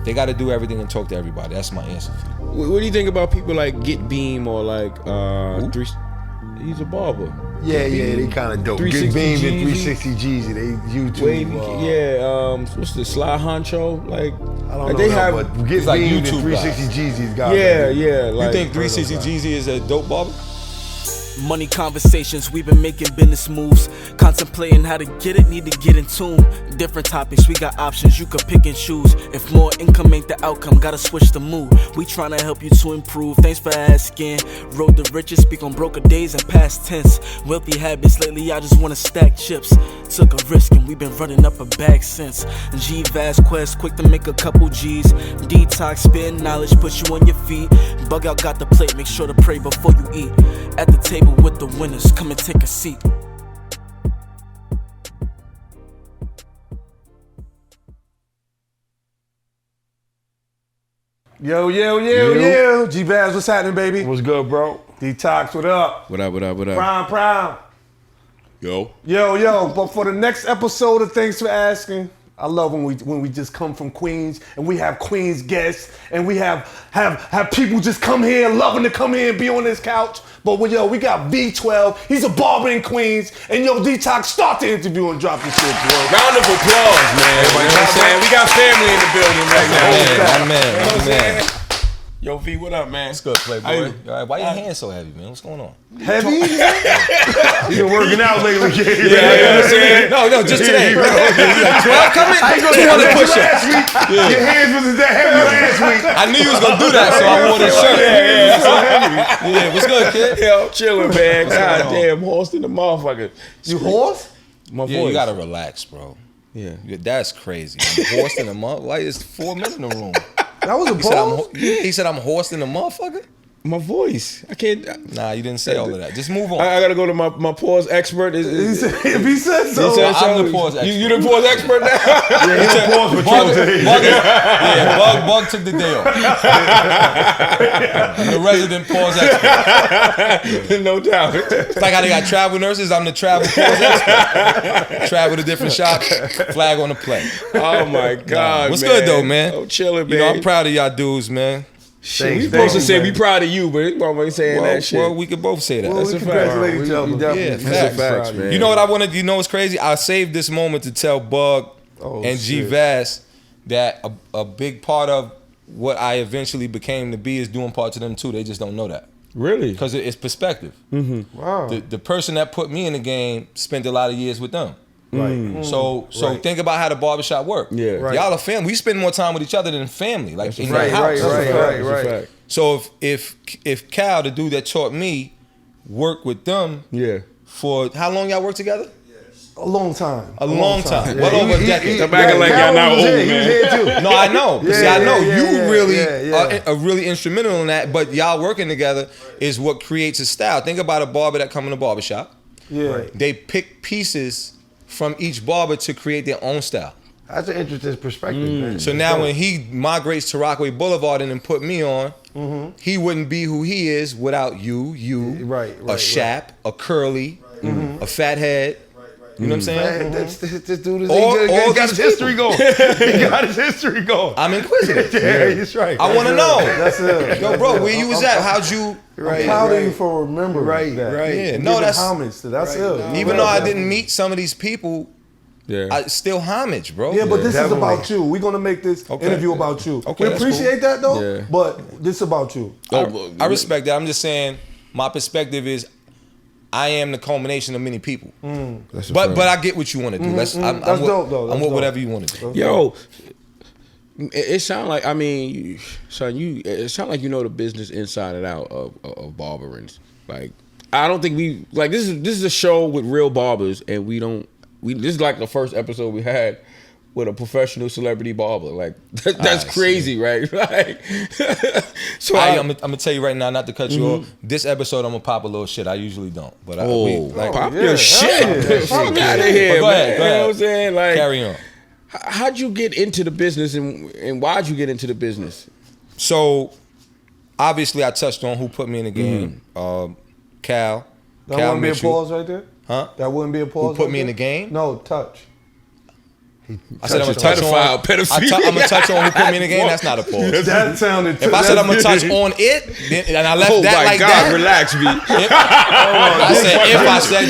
They got to do everything and talk to everybody. That's my answer for you. What do you think about people like Get Beam or like he's a barber. Yeah, they kind of dope. Get Beam and 360 Jeezy, they YouTube. What's the Sly Honcho? Like, I don't know, but Get like Beam and YouTube 360 Jeezy's got. Yeah. Like, you think 360 Jeezy is a dope barber? Money conversations, we've been making business moves. Contemplating how to get it, need to get in tune. Different topics, we got options, you could pick and choose. If more income ain't the outcome, gotta switch the mood. We tryna help you to improve, thanks for asking. Road to riches, speak on broker days and past tense. Wealthy habits, lately I just wanna stack chips. Took a risk and we've been running up a bag since. G-Vast Quest, quick to make a couple G's. Detox, spin knowledge, put you on your feet. Bug out, got the plate, make sure to pray before you eat. At the table with the winners, come and take a seat. Yo. G-Vaz, what's happening, baby? What's good, bro? Detox, what up? What up? Prime. Yo. But for the next episode of Thanks for Asking, I love when we just come from Queens and we have Queens guests and we have people just come here, loving to come here and be on this couch. But we got V12. He's a barber in Queens. And Detox, start the interview and drop your shit, boy. Round of applause, man. You know what I'm saying? We got family in the building right now. Man. Yo, V, what up, man? It's good, Playboy. Why your hands so heavy, man? What's going on? Heavy? You been working out lately. Yeah, you know what I'm saying? No, just today. 12 coming? 200 push-ups. Your hands wasn't that heavy last week. I knew you was going to do that, so I wore this shirt. Yeah, what's good, kid? Yo, chilling, man. God damn, horsed in the motherfucker. You horse? My voice. Yeah, you got to relax, bro. Yeah. That's crazy. I'm horsed in the motherfucker. Why is 4 men in the room? That was a pause? He said I'm horsed in the motherfucker? My voice. I can't. Nah, you didn't say all of that. Just move on. I gotta go to my pause expert. If he said so. I'm the pause expert. You the pause expert now? Yeah, he's the pause patrol. Bug took the day off. I'm the resident pause expert. No doubt. It's like how they got travel nurses. I'm the travel pause expert. Travel to different shops. Flag on the play. Oh my God, what's man. good though, man? Oh, chilling, man. You know, I'm proud of y'all dudes, man. Shit, we supposed to say we proud of you, but motherfucker saying that shit. Well, we could both say that. Well, That's we a congratulate each other. Yeah, That's facts, man. You know what I wanted? You know what's crazy? I saved this moment to tell Bug and G-Vaz that a big part of what I eventually became to be is doing parts of them too. They just don't know that. Really? Because it's perspective. Mm-hmm. Wow. The person that put me in the game spent a lot of years with them. Right. So think about how the barbershop work. Yeah. Right. Y'all are family. We spend more time with each other than family. Like in Right, your house. right. So if Cal, the dude that taught me, worked with them for how long y'all worked together? A long time. A long time. Yeah. Well over a decade. I'm acting like y'all not old, man. He was here too. No, I know. Yeah, See, I know you really yeah. are really instrumental in that, but y'all working together is what creates a style. Think about a barber that come in the barbershop. Yeah. Right. They pick pieces from each barber to create their own style. That's an interesting perspective, man. So now when he migrates to Rockaway Boulevard and then put me on, he wouldn't be who he is without you, a Shap, a Curly, a Fat Head. You know what I'm saying? This dude is All got his history going. He got his history going. I'm inquisitive. Yeah, he's right. I want to know. That's it. Yo, bro, where you was at? How'd you? I'm proud of you for remembering that. Right. Yeah, And no, giving that's homage to that's it. even though I didn't meet some of these people. Yeah. I still homage, bro. Yeah, but this Definitely. is about you. We're gonna make this interview about you. Okay, We that's appreciate that though, Yeah. but this is about you. I respect that. I'm just saying my perspective is I am the culmination of many people. But I get what you want to do. I'm dope, though. I'm That's with dope. whatever you want to do. Yo, it sound like it sound like you know the business inside and out of barbering. Like I don't think this is a show with real barbers, and this is like the first episode we had with a professional celebrity barber. Like that's crazy, right? Like, so I'm gonna tell you right now, not to cut you off. This episode, I'm gonna pop a little shit. I usually don't, but pop your shit. Fuck out of here, Go ahead. You know what I'm saying? Like, carry on. How'd you get into the business, and why'd you get into the business? So, obviously, I touched on who put me in the game. Cal. That wouldn't be a pause right there? Huh? That wouldn't be a pause. Who put me in the game? No, touch. I said I'm gonna touch on. I'm gonna touch on who put me in the game. That's not a pause. That sounded. If I said I'm gonna touch on it, then, and I left that like that. Relax, B. I said if I said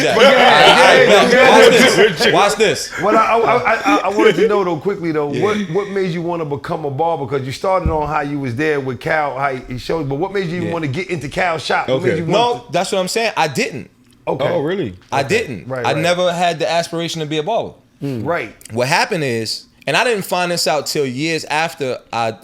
that. Watch this. Well, I wanted to know though quickly though, what made you want to become a barber? Because you started on how you was there with Cal, how he showed, but what made you even want to get into Cal's shop? Okay. No, that's what I'm saying. I didn't. Okay. Oh, really? I didn't. Right, I never had the aspiration to be a barber. Right. What happened is, and I didn't find this out till years after I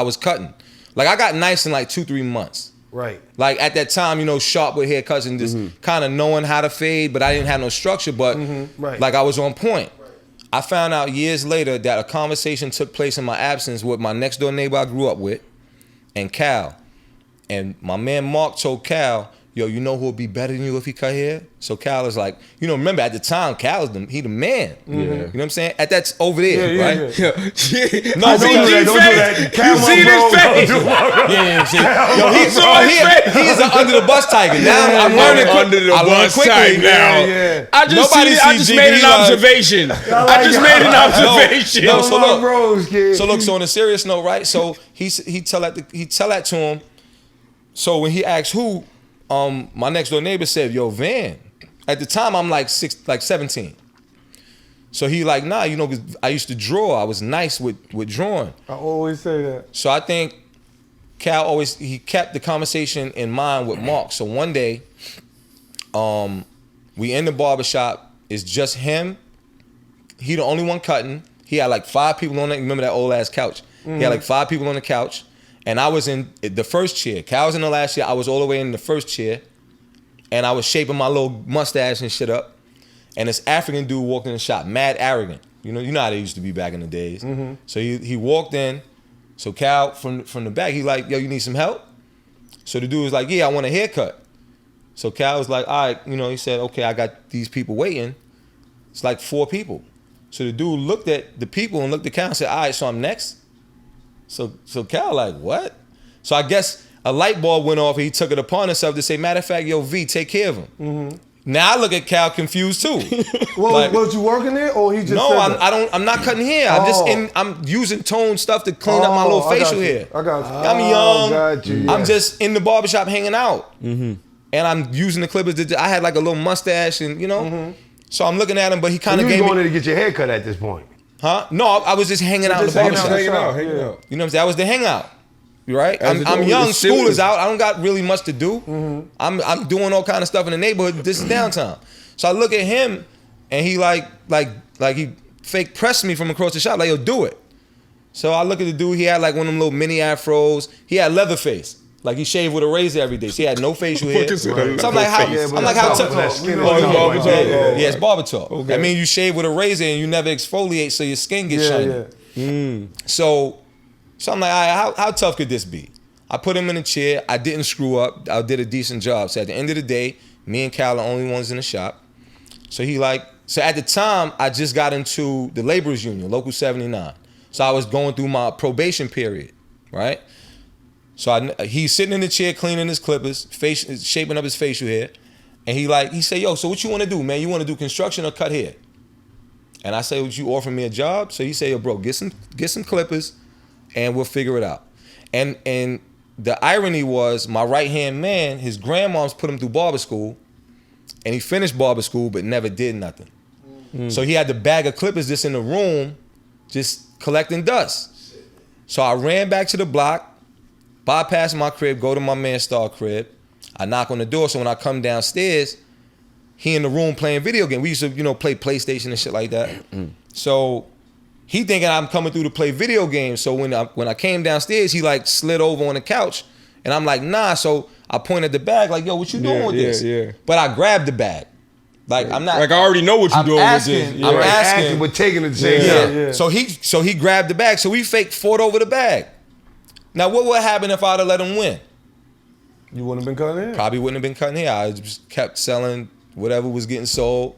was cutting. Like I got nice in like 2-3 months. Right. Like at that time, you know, sharp with haircuts and just kind of knowing how to fade, but I didn't have no structure, but like I was on point. I found out years later that a conversation took place in my absence with my next door neighbor I grew up with and Cal. And my man Mark told Cal, yo, you know who would be better than you if he cut hair? So Cal is like, you know, remember at the time, Cal's he the man. You know what I'm saying? That's over there, right? Yeah. No, don't do that. Cal, you see this face? Yo, he is an under the bus tiger. Now I'm learning under the bus tiger now. I just made an observation. So on a serious note, right? So he tell that to him. So when he asked who, my next door neighbor said, yo, Van. At the time, I'm like 17. So he like, nah, you know, 'cause I used to draw. I was nice with drawing. I always say that. So I think Cal he kept the conversation in mind with Mark. So one day, we in the barbershop. It's just him. He the only one cutting. He had like 5 people on it. Remember that old ass couch? He had like 5 people on the couch. And I was in the first chair. Cal was in the last chair. I was all the way in the first chair. And I was shaping my little mustache and shit up. And this African dude walked in the shop, mad arrogant. You know how they used to be back in the days. So he walked in. So Cal, from the back, he like, yo, you need some help? So the dude was like, yeah, I want a haircut. So Cal was like, all right, you know, he said, okay, I got these people waiting. It's like 4 people. So the dude looked at the people and looked at Cal and said, all right, so I'm next? So Cal like, what? So I guess a light bulb went off and he took it upon himself to say, matter of fact, yo, V, take care of him. Now I look at Cal confused too. Well, like, was you working there or he just no, I'm not cutting hair. I'm using tone stuff to clean up my little facial hair. I got you. I'm young. Got you, yeah. I'm just in the barbershop hanging out. And I'm using the clippers. I had like a little mustache and, you know. So I'm looking at him, but he kind of gave me. You going in to get your hair cut at this point? Huh? No, I was just hanging out in the barbershop. Hanging out. You know what I'm saying? That was the hangout. Right? I'm young, school is out. I don't got really much to do. I'm doing all kind of stuff in the neighborhood. This is downtown. So I look at him and he like he fake pressed me from across the shop, like, yo, do it. So I look at the dude, he had like one of them little mini afros. He had leather face. Like he shaved with a razor every day. So he had no facial hair. So I'm like, how tough? Yeah, it's barber talk. Okay. I mean, you shave with a razor and you never exfoliate so your skin gets shiny. So I'm like, all right, how tough could this be? I put him in a chair. I didn't screw up. I did a decent job. So at the end of the day, me and Cal are the only ones in the shop. So at the time, I just got into the laborers union, Local 79. So I was going through my probation period, right? So he's sitting in the chair cleaning his clippers, shaping up his facial hair. And he said, yo, so what you want to do, man? You want to do construction or cut hair? And I said, would you offer me a job? So he said, yo, bro, get some clippers and we'll figure it out. And the irony was my right-hand man, his grandmoms put him through barber school, and he finished barber school but never did nothing. So he had the bag of clippers just in the room, just collecting dust. So I ran back to the block, bypassed my crib, go to my man Star crib. I knock on the door, so when I come downstairs, he in the room playing video game. We used to, play PlayStation and shit like that. So he thinking I'm coming through to play video games. So when I came downstairs, he like slid over on the couch, and I'm like, nah. So I pointed the bag like, yo, what you doing with this? Yeah. But I grabbed the bag. Like I'm not. Like I already know what you're doing with this. I'm asking, but taking it the same time. So he grabbed the bag. So we fought over the bag. Now what would happen if I'd have let him win? You wouldn't have been cutting hair. Probably wouldn't have been cutting hair. I just kept selling whatever was getting sold,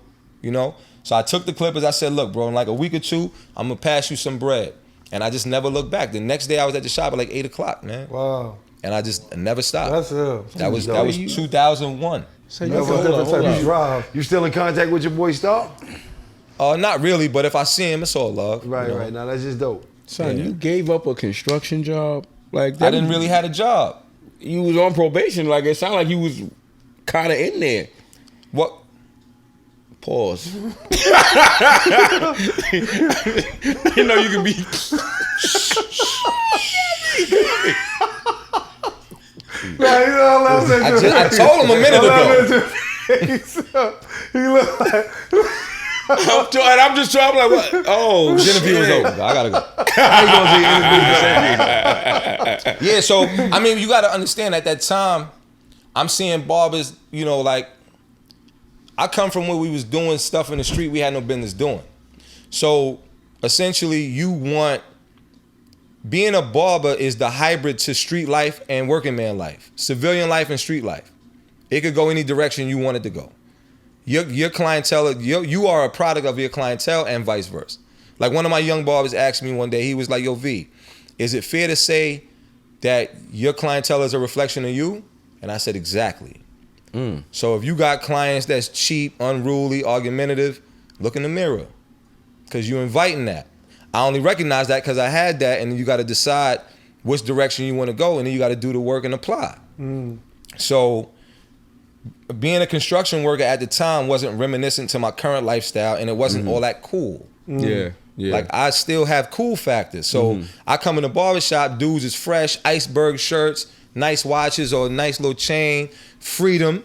So I took the clippers. I said, look, bro, in like a week or two, I'm going to pass you some bread. And I just never looked back. The next day I was at the shop at like 8 o'clock, man. Wow. And I just never stopped. That's it. That was 2001. You still in contact with your boy Star? Not really, but if I see him, it's all love. Right, you know? right. Now that's just dope. Son, you gave up a construction job like that. I didn't really have a job. You was on probation. Like, it sounded like you was kind of in there. What? Pause. You know you can be. I told him a minute ago. He look like. I'm just trying. I'm like, what? Oh, Interview was over. I gotta go. Yeah, so I mean, you gotta understand at that time, I'm seeing barbers. You know, like I come from where we was doing stuff in the street we had no business doing. So essentially, being a barber is the hybrid to street life and working man life, civilian life and street life. It could go any direction you want it to go. Your clientele, you are a product of your clientele and vice versa. Like one of my young barbers asked me one day, he was like, yo, V, is it fair to say that your clientele is a reflection of you? And I said, exactly. So if you got clients that's cheap, unruly, argumentative, look in the mirror because you're inviting that. I only recognize that because I had that, and you got to decide which direction you want to go, and then you got to do the work and apply. So being a construction worker at the time wasn't reminiscent to my current lifestyle, and it wasn't all that cool. Yeah. Like I still have cool factors. So I come in the barbershop, dudes is fresh, iceberg shirts, nice watches or a nice little chain, freedom.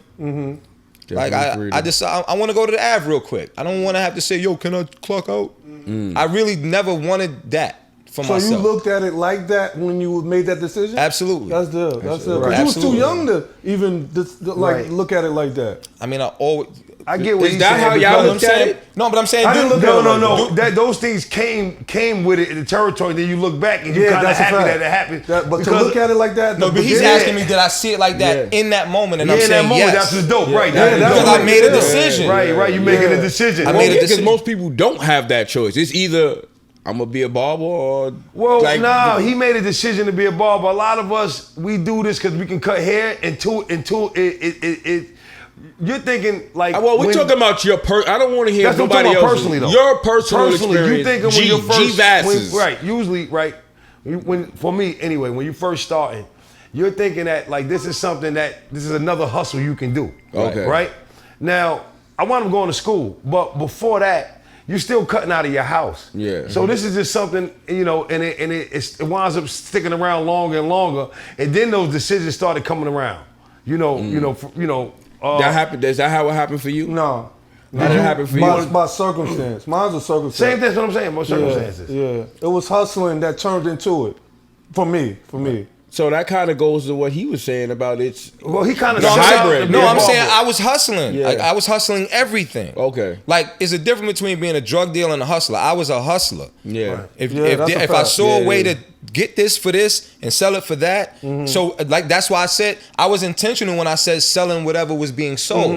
Like I decide I want to go to the Ave real quick. I don't want to have to say, yo, can I clock out? I really never wanted that for myself. So you looked at it like that when you made that decision? Absolutely. That's good. That's good. Because you was too young to even look at it like that. I mean, I always. I get what Is you're that saying. how y'all looked at it? No, but I'm saying, I didn't look at it like No. Those things came with it in the territory. Then you look back and you're kind of happy that it happened. But to look at it like that. No, but he's asking me, did I see it like that in that moment? And I'm in that saying moment, yes. that's what's dope, right? Because I made a decision. Right. You making a decision. I made a decision. Because most people don't have that choice. It's either I'm gonna be a barber or he made a decision to be a barber. A lot of us, we do this because we can cut hair until it. You're thinking like. Well, we're talking about your I don't want to hear nobody else. Personally, though. Your personal experience. You thinking when you're first, right? Usually, right. For me, anyway, when you first starting, you're thinking that like this is another hustle you can do. Okay. Right. Now, I wound up going to school, but before that, you're still cutting out of your house. Yeah. So this is just something, and it winds up sticking around longer and longer, and then those decisions started coming around. That happened. Is that how it happened for you? No. How did it happen for you? By circumstance. Mine's a circumstance. Same thing. That's what I'm saying. About circumstances. Yeah. It was hustling that turned into it. For me. So that kind of goes to what he was saying about it's. Well, he kind of hybrid. No, I'm saying I was hustling. Yeah. Like I was hustling everything. Okay. Like it's a difference between being a drug dealer and a hustler. I was a hustler. Yeah. Right. If I saw a way to get this for this and sell it for that, so like that's why I said I was intentional when I said selling whatever was being sold.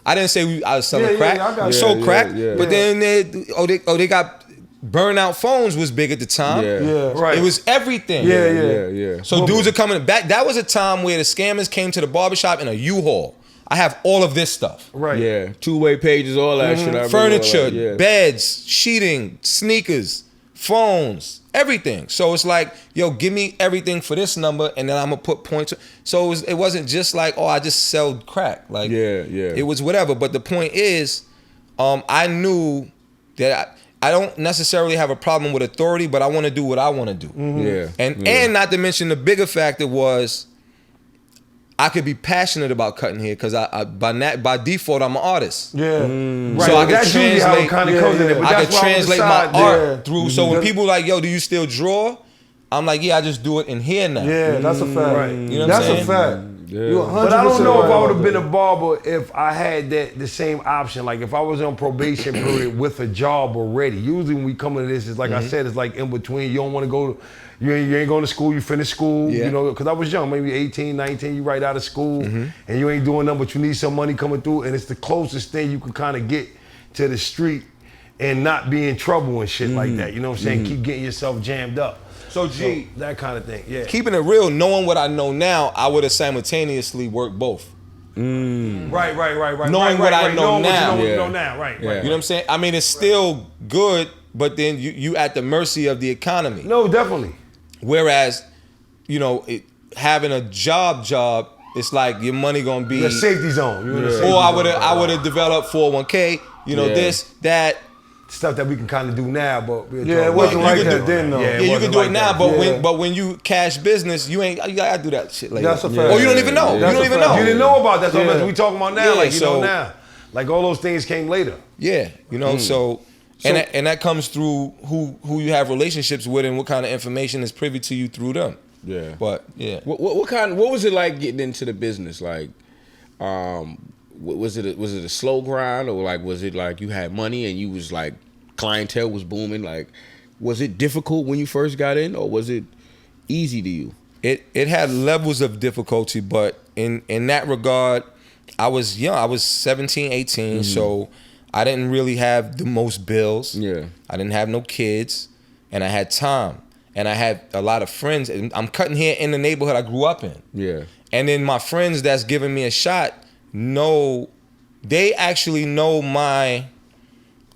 I didn't say I was selling crack. I sold crack, but then they got. Burnout phones was big at the time. Yeah. Right. It was everything. Yeah. So dudes are coming back. That was a time where the scammers came to the barbershop in a U-Haul. I have all of this stuff. Right. Yeah. Two-way pages, all that shit. I Furniture, beds, sheeting, sneakers, phones, everything. So it's like, yo, give me everything for this number, and then I'm gonna put points. So it wasn't just like, oh, I just sell crack. Like, it was whatever. But the point is, I knew that I don't necessarily have a problem with authority, but I want to do what I want to do. And not to mention the bigger factor was I could be passionate about cutting hair because by default I'm an artist. Yeah. Right. So I could that's usually how it kind of comes in there. But I that's could why translate my on the side art through. So when people like, yo, do you still draw? I'm like, yeah, I just do it in here now. Yeah, that's a fact. Right. You know what I'm saying? That's a fact. Yeah. But I don't know if I would have been a barber if I had the same option. Like if I was on probation period with a job already. Usually when we come into this, it's like I said, it's like in between. You don't want to go, you ain't going to school, you finish school, because I was young, maybe 18, 19, you right out of school, and you ain't doing nothing, but you need some money coming through, and it's the closest thing you can kind of get to the street and not be in trouble and shit like that. You know what I'm saying? Keep getting yourself jammed up. So G, that kind of thing, yeah. Keeping it real, knowing what I know now, I would have simultaneously worked both. Right. Knowing what I know now. What you know now. Right. You know what I'm saying? I mean, it's still good, but then you at the mercy of the economy. No, definitely. Whereas, you know, having a job, it's like your money gonna be the safety zone. Or I would have developed 401k. You know, this, that. Stuff that we can kind of do now, but it wasn't like that then, though. Yeah, you can do it now, but when you cash business, you gotta do that shit later. That's a fact. Or you don't even know. You don't even know. You didn't know about that. So we talking about now, like you so, know now. Like all those things came later. Yeah, you know. So that comes through who you have relationships with and what kind of information is privy to you through them. Yeah. But yeah. What was it like getting into the business? Like, was it a slow grind, or like was it like you had money and you was like clientele was booming? Like, was it difficult when you first got in, or was it easy to you? It had levels of difficulty, but in that regard, I was young. I was 17, 18, so I didn't really have the most bills. Yeah. I didn't have no kids, and I had time, and I had a lot of friends. And I'm cutting here in the neighborhood I grew up in. Yeah. And then my friends that's giving me a shot they actually know my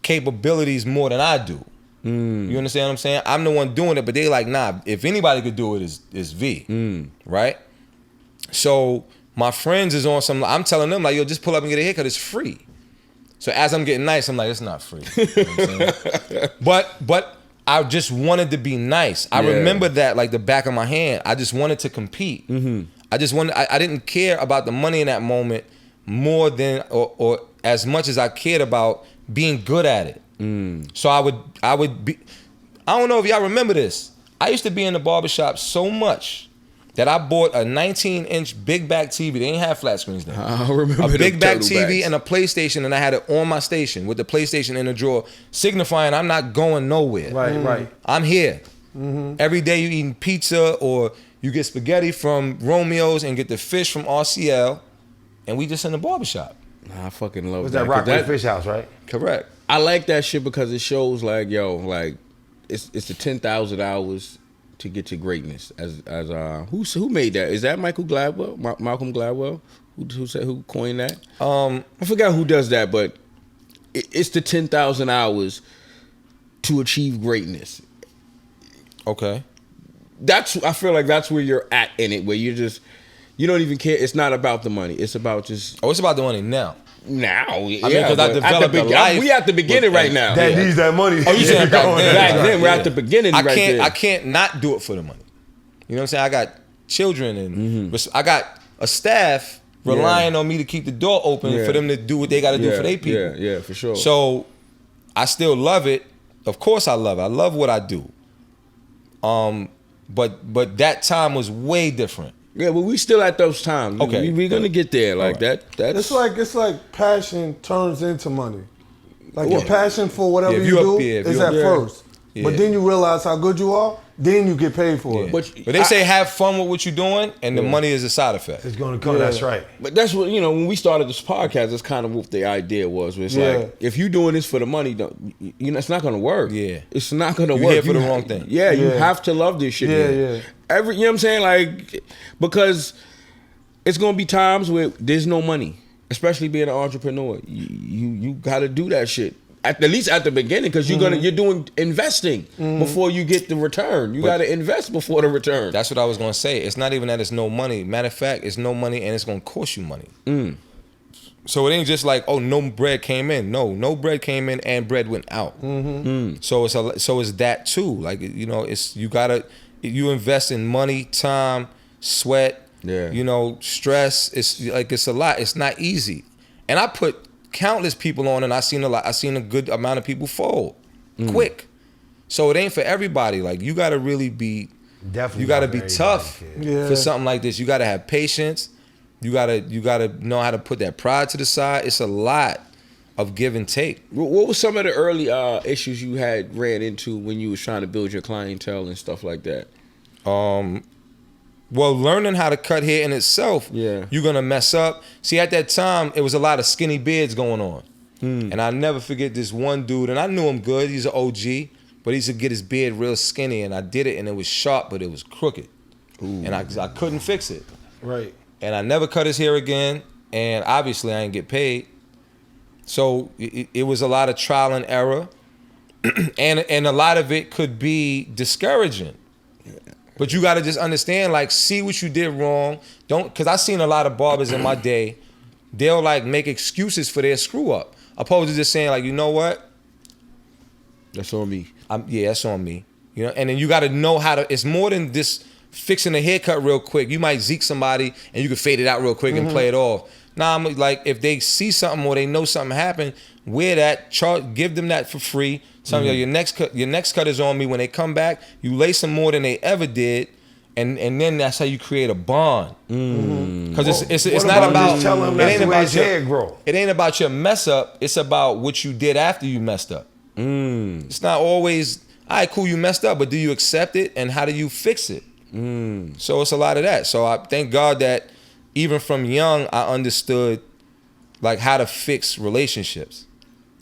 capabilities more than I do. You understand what I'm saying? I'm the one doing it, but they like, nah, if anybody could do it, is V. Right? So my friends is on some, I'm telling them like, yo, just pull up and get a haircut, it's free. So as I'm getting nice, I'm like, it's not free. You know what I'm saying? But I just wanted to be nice. I remember that like the back of my hand. I just wanted to compete. I didn't care about the money in that moment more than or as much as I cared about being good at it. So I would be, I don't know if y'all remember this. I used to be in the barbershop so much that I bought a 19-inch big back TV. They ain't have flat screens then. I remember a big back TV bags. and a PlayStation, and I had it on my station with the PlayStation in the drawer, signifying I'm not going nowhere. Right. I'm here. Every day you eating pizza, or you get spaghetti from Romeo's and get the fish from RCL, and we just in the barbershop. I fucking love Was that. that Rockaway Fish House, right? Correct. I like that shit because it shows like, yo, like it's the 10,000 hours to get to greatness. As who made that? Is that Michael Gladwell? Malcolm Gladwell? Who coined that? I forgot who does that, but it's the 10,000 hours to achieve greatness. Okay. I feel like that's where you're at in it, where you don't even care. It's not about the money. It's about just. Oh, it's about the money now. Now, I mean, because I developed a life. We at the beginning right now. That needs that money. Oh, you saying back then? We're at the beginning. I can't not do it for the money. You know what I'm saying? I got children and I got a staff relying on me to keep the door open for them to do what they got to do for their people. Yeah, for sure. So I still love it. Of course, I love it. I love what I do. But that time was way different. Yeah, but we still at those times. Okay, we're gonna get there like that. That's it's like passion turns into money. Like your passion for whatever you do is at first, but then you realize how good you are. Then you get paid for it. But they say have fun with what you're doing, and the money is a side effect. It's gonna come. That's right. But that's what when we started this podcast. That's kind of what the idea was. It's like if you're doing this for the money, it's not gonna work. Yeah, it's not gonna work. You're here for the wrong thing. Yeah, you have to love this shit. Yeah. You know what I'm saying? Like, because it's gonna be times where there's no money, especially being an entrepreneur. You got to do that shit. At least at the beginning, because you're doing investing before you get the return. You got to invest before the return. That's what I was gonna say. It's not even that it's no money. Matter of fact, it's no money and it's gonna cost you money. So it ain't just like, oh, no bread came in. No bread came in and bread went out. So it's that too. Like it's you invest in money, time, sweat. Stress. It's a lot. It's not easy. And I put countless people on, and I seen a good amount of people fold quick. So it ain't for everybody. Like you got to really be, you got to be tough for something like this. You got to have patience. You got to know how to put that pride to the side. It's a lot of give and take. What were some of the early issues you had ran into when you was trying to build your clientele and stuff like that? Well, learning how to cut hair in itself, you're gonna mess up. See, at that time, it was a lot of skinny beards going on, and I'll never forget this one dude. And I knew him good. He's an OG, but he used to get his beard real skinny, and I did it, and it was sharp, but it was crooked, and I couldn't fix it. Right. And I never cut his hair again. and obviously I didn't get paid. So it was a lot of trial and error, and a lot of it could be discouraging. But you got to just understand, like, see what you did wrong. Don't, because I seen a lot of barbers in my day, they'll like make excuses for their screw up, opposed to just saying like, you know what? That's on me. Yeah, that's on me. You know, and then you got to know how to. It's more than just fixing a haircut real quick. You might zeke somebody and you can fade it out real quick and play it off. Nah, I'm like, if they see something or they know something happened, wear that, give them that for free. Tell them, your next cut is on me. When they come back, you lace them more than they ever did, and then that's how you create a bond. Because it's not about telling him that's the way his hair grow. It ain't about your mess up. It's about what you did after you messed up. It's not always, all right, cool, you messed up, but do you accept it and how do you fix it? So it's a lot of that. So I thank God that even from young, I understood like how to fix relationships.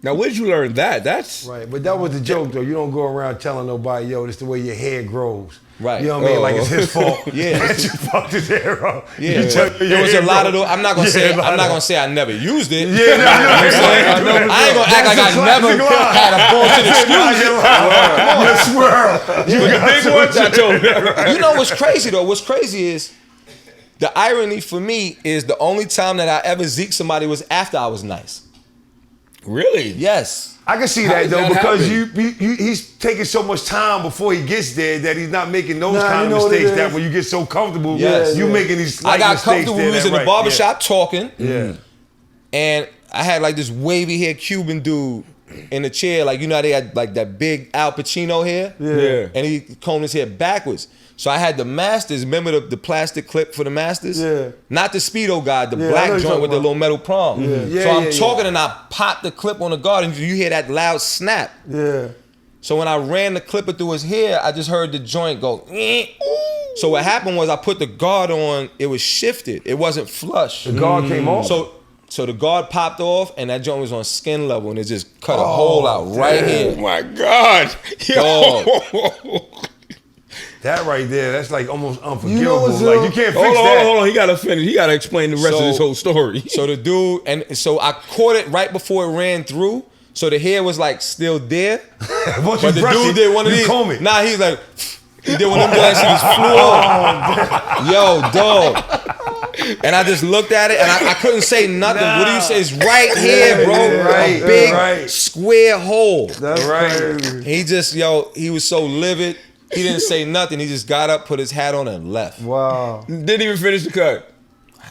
Now, where did you learn that? That's right, but that was the joke though. You don't go around telling nobody, yo, this is the way your hair grows. Right. You know what I mean? Like it's his fault. Yeah. That you fucked his hair up. Yeah. There was a lot of those. I'm not gonna say I never used it. Yeah, I ain't gonna act like I never had a bullshit excuse. You got big ones. I told you. You know what's crazy though? What's crazy is the irony for me is the only time that I ever zeked somebody was after I was nice. Really? Yes. I can see that though, because he's taking so much time before he gets there that he's not making those kind of mistakes. That when you get so comfortable, you making these slight mistakes. I got comfortable. We was in the barbershop talking. Yeah. And I had like this wavy hair Cuban dude in the chair, like, you know how they had like that big Al Pacino hair? Yeah. And he combed his hair backwards. So I had the Masters, remember the plastic clip for the Masters? Yeah. Not the Speedo guy, the black joint with the little metal prong. So I'm talking and I popped the clip on the guard and you hear that loud snap. Yeah. So when I ran the clipper through his hair, I just heard the joint go, So what happened was I put the guard on, it was shifted. It wasn't flush. The guard came off. So the guard popped off and that joint was on skin level and it just cut a hole out right here. Oh my God. Yo. That right there, that's like almost unforgivable. You know what's like you can't fix that. Hold on. He gotta finish. He gotta explain the rest of this whole story. So the dude, and so I caught it right before it ran through. So the hair was like still there. But the dude did one of these. Comb it. Nah, he's like, he did one of them guys, he just flew off. Yo, dog. And I just looked at it and I couldn't say nothing. What do you say? It's right here, bro. Right, a big square hole. That's crazy. He just, he was so livid. He didn't say nothing. He just got up, put his hat on, and left. Wow. Didn't even finish the cut.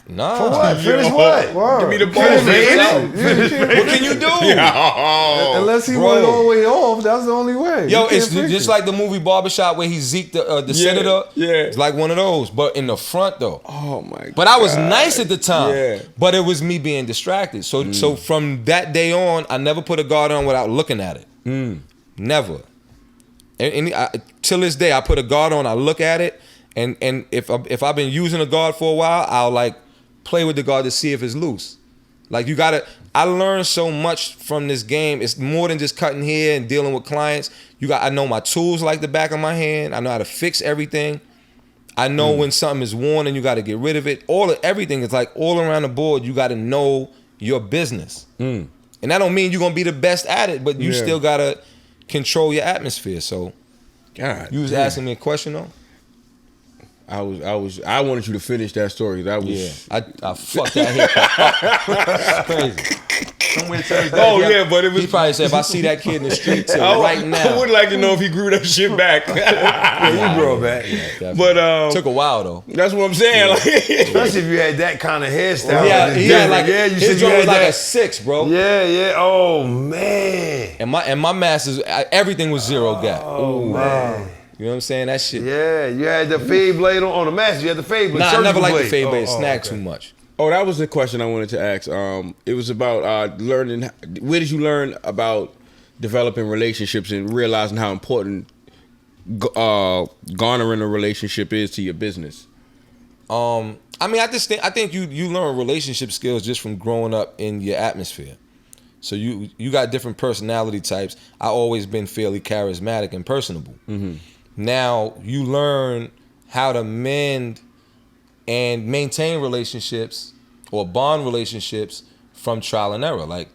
Nah. For what? Finish what? Wow. Give me the ball, What can you do? Unless he went all the way off, that's the only way. Yo, it's just like the movie Barbershop where he zeked the senator. Yeah. It's like one of those, but in the front though. Oh my God. But I was nice at the time. Yeah. But it was me being distracted. So from that day on, I never put a guard on without looking at it. Never. And till this day, I put a guard on, I look at it, and if I've been using a guard for a while, I'll like play with the guard to see if it's loose. Like I learned so much from this game. It's more than just cutting hair and dealing with clients. I know my tools like the back of my hand. I know how to fix everything. I know when something is worn and you got to get rid of it. Everything is like all around the board. You got to know your business. And that don't mean you're gonna be the best at it, but you still gotta control your atmosphere. So, God, you was asking me a question though. I wanted you to finish that story. That was I fucked that haircut. Crazy. But it was. He probably said, if I see that kid in the street right now, I would like to know if he grew that shit back. You grow back. But took a while though. That's what I'm saying. Like, especially if you had that kind of hairstyle. He had like his joint was like that. a 6, bro. Yeah. Oh man. And my masters, everything was zero gap. Oh man. You know what I'm saying? That shit. Yeah, you had the fade blade on the master. You had the fade blade. Nah, I never liked the fade blade. Snack too much. Oh, that was the question I wanted to ask. It was about learning. Where did you learn about developing relationships and realizing how important garnering a relationship is to your business? I mean, I think you learn relationship skills just from growing up in your atmosphere. So you got different personality types. I always been fairly charismatic and personable. Now you learn how to mend and maintain relationships or bond relationships from trial and error. Like,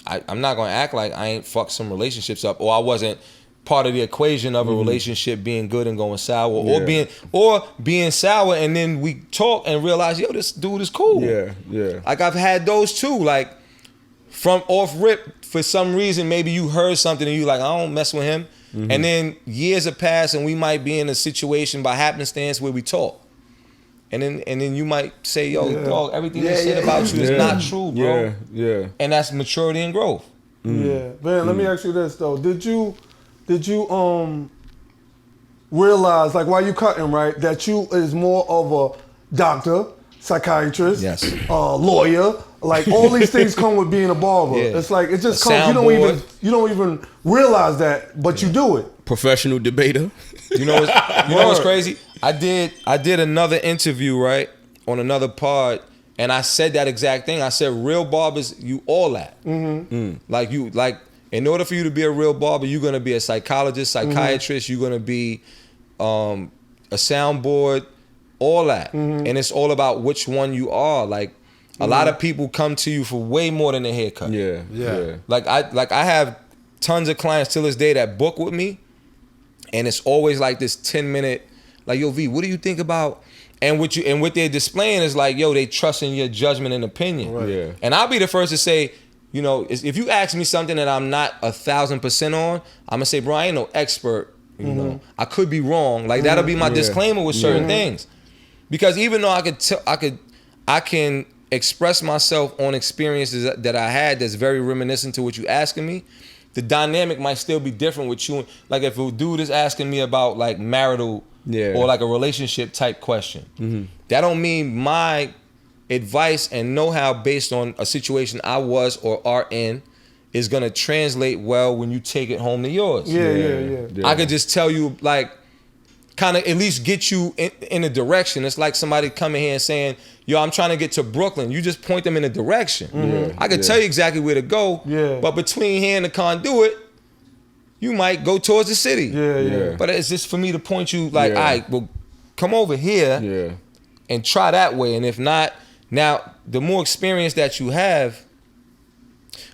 I'm not gonna act like I ain't fucked some relationships up, or I wasn't part of the equation of a relationship being good and going sour, or being sour, and then we talk and realize, yo, this dude is cool. Yeah. Like, I've had those too. Like, from off rip, for some reason, maybe you heard something and you like, I don't mess with him. And then years have passed and we might be in a situation by happenstance where we talk. And then you might say, yo, dog, everything they said about you is not true, bro. Yeah. And that's maturity and growth. Yeah. Man, let me ask you this though. Did you realize, like, while you cutting, right, that you is more of a doctor, psychiatrist, lawyer, like all these things come with being a barber. Yeah. It's like it just comes. You don't even realize that, but you do it. Professional debater. You know what's crazy? I did another interview, right, on another pod, and I said that exact thing. I said, real barbers, you all that. Like in order for you to be a real barber, you're gonna be a psychologist, psychiatrist, you're gonna be a soundboard, all that. And it's all about which one you are. Like, a lot of people come to you for way more than a haircut. Yeah. Like I have tons of clients till this day that book with me, and it's always like this 10-minute, like, yo, V, what do you think about? And what they're displaying is like, yo, they trust in your judgment and opinion. Right. Yeah. And I'll be the first to say, you know, if you ask me something that I'm not 1,000% on, I'm gonna say, bro, I ain't no expert. You know, I could be wrong. Like, that'll be my disclaimer with certain things, because even though I can express myself on experiences that I had that's very reminiscent to what you asking me, the dynamic might still be different with you. Like, if a dude is asking me about like marital or like a relationship type question, that don't mean my advice and know-how based on a situation I was or are in is gonna translate well when you take it home to yours. Yeah. I could just tell you, like, kind of at least get you in a direction. It's like somebody coming here and saying, yo, I'm trying to get to Brooklyn. You just point them in a direction. I could tell you exactly where to go, but between here and the conduit, you might go towards the city. But it's just for me to point you, like, all right, well, come over here and try that way. And if not, now, the more experience that you have,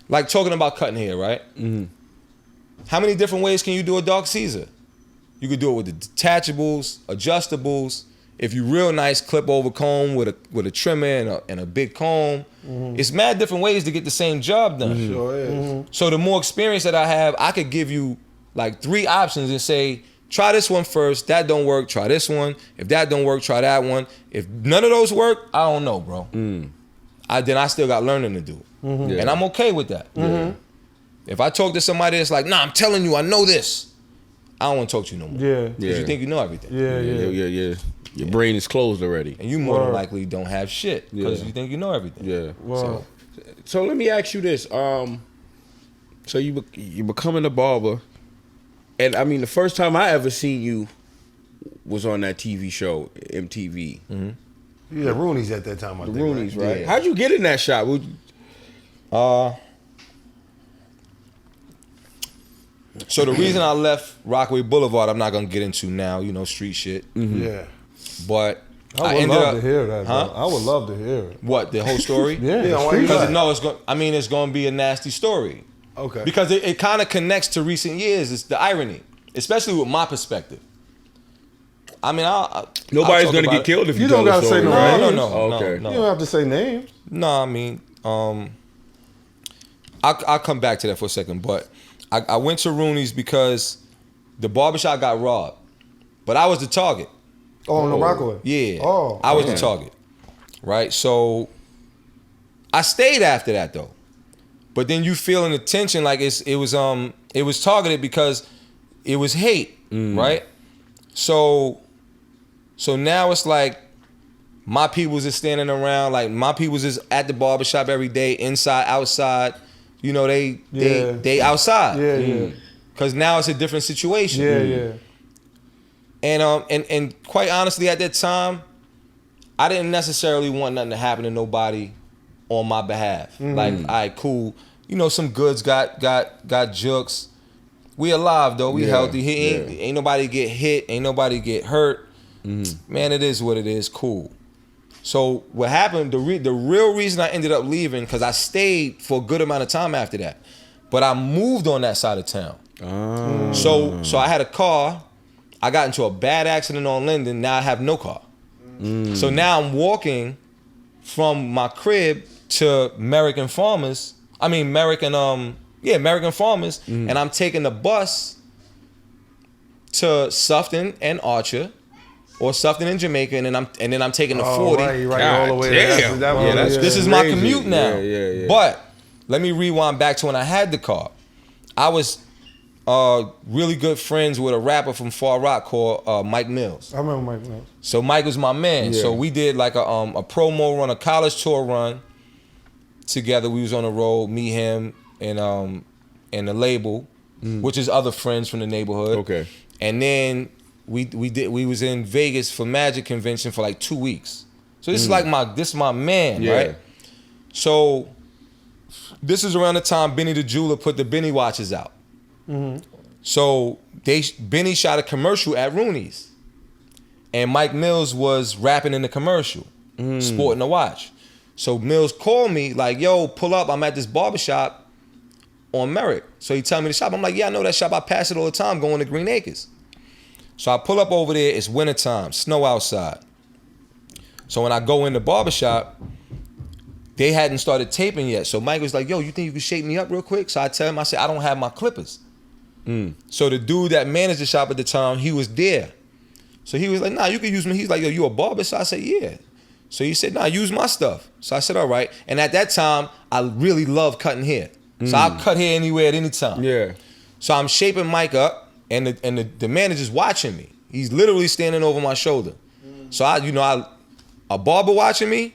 like talking about cutting hair, right? How many different ways can you do a dark Caesar? You could do it with the detachables, adjustables. If you real nice, clip over comb with a trimmer and a big comb. It's mad different ways to get the same job done. Sure is. So the more experience that I have, I could give you like 3 options and say, try this one first. That don't work, try this one. If that don't work, try that one. If none of those work, I don't know, bro. Then I still got learning to do. And I'm okay with that. If I talk to somebody that's like, nah, I'm telling you, I know this, I don't want to talk to you no more. Because you think you know everything. Yeah. Your brain is closed already. And you more than likely don't have shit because you think you know everything. Yeah. So let me ask you this. So you becoming a barber, and I mean, the first time I ever seen you was on that TV show, MTV. Yeah, Rooney's at that time. I think, Rooney's, right? Yeah. How'd you get in that shot? So the reason I left Rockaway Boulevard, I'm not gonna get into now. You know, street shit. Yeah. But I would love to hear that. Bro. I would love to hear it. What, the whole story? Because it's gonna be a nasty story. Okay. Because it kind of connects to recent years. It's the irony, especially with my perspective. I mean, nobody's gonna get killed if you don't tell gotta the story. say no No, names. no. You don't have to say names. No, I mean, I'll come back to that for a second. But I went to Rooney's because the barbershop got robbed, but I was the target. Oh, no, Rockaway. Yeah. Oh, I was the target. Right? So I stayed after that though. But then you feeling the tension, like it was targeted because it was hate, right? So now it's like my peoples is standing around, like my peoples is at the barbershop every day, inside, outside. You know, they outside. Yeah. Cause now it's a different situation. And quite honestly, at that time, I didn't necessarily want nothing to happen to nobody on my behalf. Like, all right, cool. You know, some goods got jukes. We alive though. We healthy. Ain't nobody get hit. Ain't nobody get hurt. Man, it is what it is. Cool. So what happened, the real reason I ended up leaving, because I stayed for a good amount of time after that, but I moved on that side of town. So I had a car. I got into a bad accident on Linden. Now I have no car. So now I'm walking from my crib to American Farmers. American Farmers, and I'm taking the bus to Sufton and Archer, or Sufton and Jamaica, and then I'm taking the 40. Right, all the way there. This is my commute now. Yeah. But let me rewind back to when I had the car. I was really good friends with a rapper from Far Rock called Mike Mills. I remember Mike Mills. So Mike was my man. Yeah. So we did like a promo run, a college tour run together. We was on the road, me, him, and the label, which is other friends from the neighborhood. Okay. And then we was in Vegas for Magic Convention for like 2 weeks. So this is like my man, right? So this is around the time Benny the Jeweler put the Benny watches out. So Benny shot a commercial at Rooney's, and Mike Mills was rapping in the commercial, sporting a watch. So Mills called me like, "Yo, pull up. I'm at this barbershop on Merrick." So he tell me the shop. I'm like, "Yeah, I know that shop. I pass it all the time going to Green Acres." So I pull up over there. It's wintertime, snow outside. So when I go in the barbershop, they hadn't started taping yet. So Mike was like, "Yo, you think you can shape me up real quick?" So I tell him, I said, "I don't have my clippers." So the dude that managed the shop at the time, he was there. So he was like, "Nah, you can use me." He's like, "Yo, you a barber?" So I said, "Yeah." So he said, "Nah, use my stuff." So I said, "All right." And at that time, I really loved cutting hair. So I'll cut hair anywhere at any time. Yeah. So I'm shaping Mike up, and the manager's watching me. He's literally standing over my shoulder. So a barber watching me.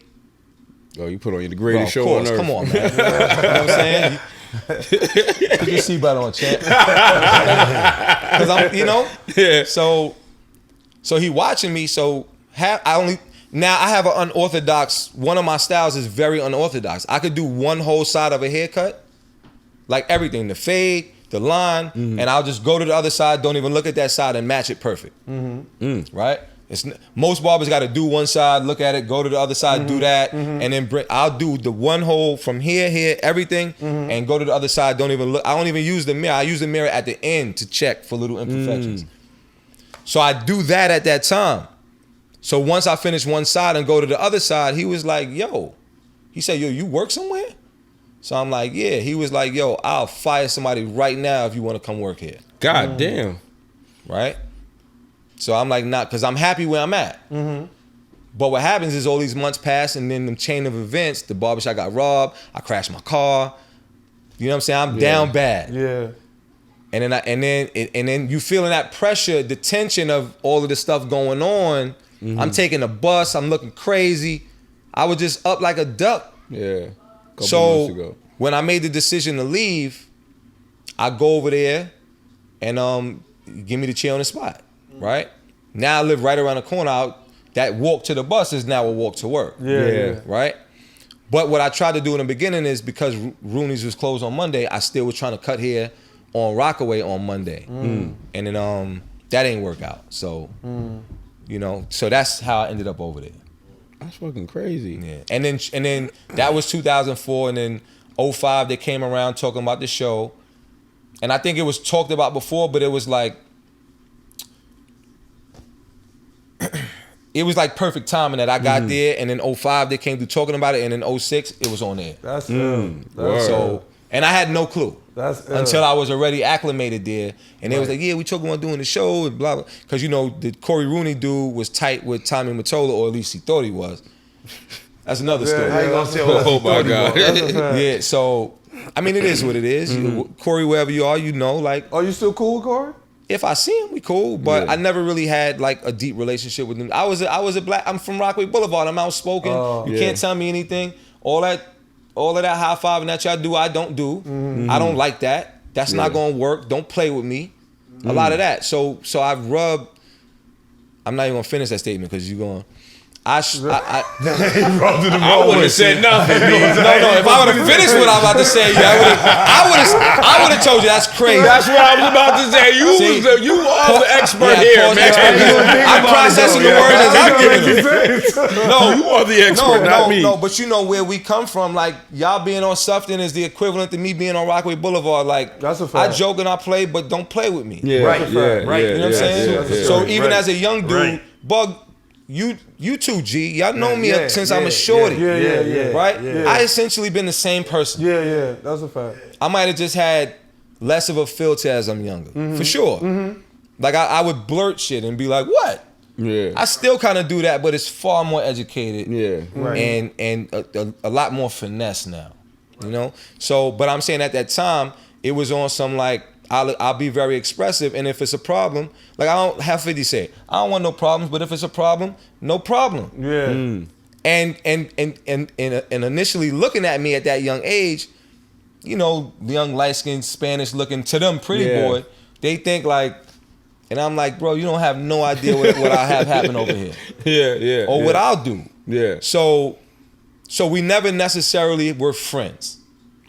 Oh, you put on the greatest show on earth. Come on, man. You know what I'm saying? Put your seatbelt on, champ. Because I'm, So he watching me. So I have an unorthodox. One of my styles is very unorthodox. I could do one whole side of a haircut, like everything, the fade, the line, and I'll just go to the other side. Don't even look at that side and match it perfect. Right? Most barbers got to do one side, look at it, go to the other side, do that, and then I'll do the one hole from here, everything, and go to the other side. Don't even look. I don't even use the mirror. I use the mirror at the end to check for little imperfections. So I do that at that time. So once I finish one side and go to the other side, he was like, "Yo," he said, "Yo, you work somewhere?" So I'm like, "Yeah." He was like, "Yo, I'll fire somebody right now if you want to come work here." God damn. Right? So I'm like, nah, because I'm happy where I'm at. But what happens is all these months pass, and then the chain of events, the barbershop got robbed, I crashed my car. You know what I'm saying? I'm down bad. Yeah. And then you feeling that pressure, the tension of all of the stuff going on. I'm taking a bus, I'm looking crazy. I was just up like a duck. Yeah. So when I made the decision to leave, I go over there and give me the chair on the spot. Right? Now I live right around the corner. That walk to the bus is now a walk to work. Yeah. Right? But what I tried to do in the beginning is, because Rooney's was closed on Monday, I still was trying to cut hair on Rockaway on Monday. And then that didn't work out. So, so that's how I ended up over there. That's fucking crazy. Yeah. And then that was 2004, and then 2005 they came around talking about the show. And I think it was talked about before, but it was like perfect timing that I got there, and then 2005 they came through talking about it, and then 2006 it was on there. That's so, and I had no clue until I was already acclimated there, and they was like, "Yeah, we talking about doing the show and blah blah," because the Corey Rooney dude was tight with Tommy Mottola, or at least he thought he was. That's another story. Oh my God. Yeah, so I mean, it is what it is. Corey, wherever you are, like. Are you still cool with Corey? If I see him, we cool, but I never really had like a deep relationship with him. I'm from Rockaway Boulevard. I'm outspoken. You can't tell me anything. All of that high fiving that y'all do, I don't do. I don't like that. That's not gonna work. Don't play with me. A lot of that. So I'm not even gonna finish that statement because you're going. I wouldn't have said nothing. No. If I would have finished what I'm about to say, I would have told you that's crazy. That's what I was about to say. You are the expert here, man. I'm processing the words as I'm giving them. No, you are the expert, not me. No, but you know where we come from. Like y'all being on something is the equivalent to me being on Rockaway Boulevard. Like that's a fact. I joke and I play, but don't play with me. Yeah, right. You know what I'm saying? So even as a young dude, Bug. You too, G. Y'all know me since I'm a shorty. Right? Yeah. I essentially been the same person. Yeah, that's a fact. I might have just had less of a filter as I'm younger. For sure. Like I would blurt shit and be like, what? Yeah. I still kind of do that, but it's far more educated. Yeah. Right. And a lot more finesse now. You know? So, but I'm saying at that time, it was on some like, I'll be very expressive, and if it's a problem, like I don't have 50 say, I don't want no problems, but if it's a problem, no problem. Yeah. And initially looking at me at that young age, you know, young light-skinned Spanish looking to them pretty boy, they think like, and I'm like, bro, you don't have no idea what I have happen over here. Yeah. Or what I'll do. Yeah. So we never necessarily were friends.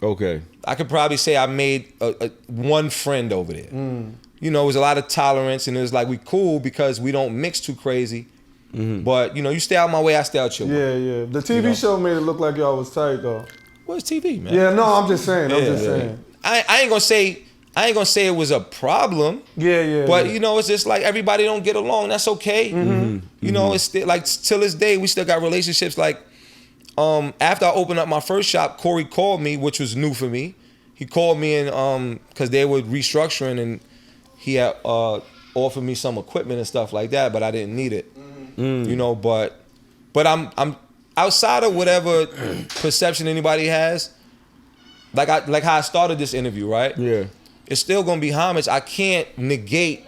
Okay. I could probably say I made one friend over there. You know, it was a lot of tolerance, and it was like we cool because we don't mix too crazy. But you know, you stay out my way, I stay out your way. Yeah. The TV show made it look like y'all was tight though. What's TV, man? Yeah, no, I'm just saying. I ain't gonna say it was a problem. Yeah. But you know, it's just like everybody don't get along. That's okay. You know, it's still like till this day we still got relationships. Like after I opened up my first shop, Corey called me, which was new for me. He called me and because they were restructuring and he had offered me some equipment and stuff like that, but I didn't need it. You know, but I'm outside of whatever perception anybody has. Like how I started this interview, right? Yeah. It's still gonna be homage. I can't negate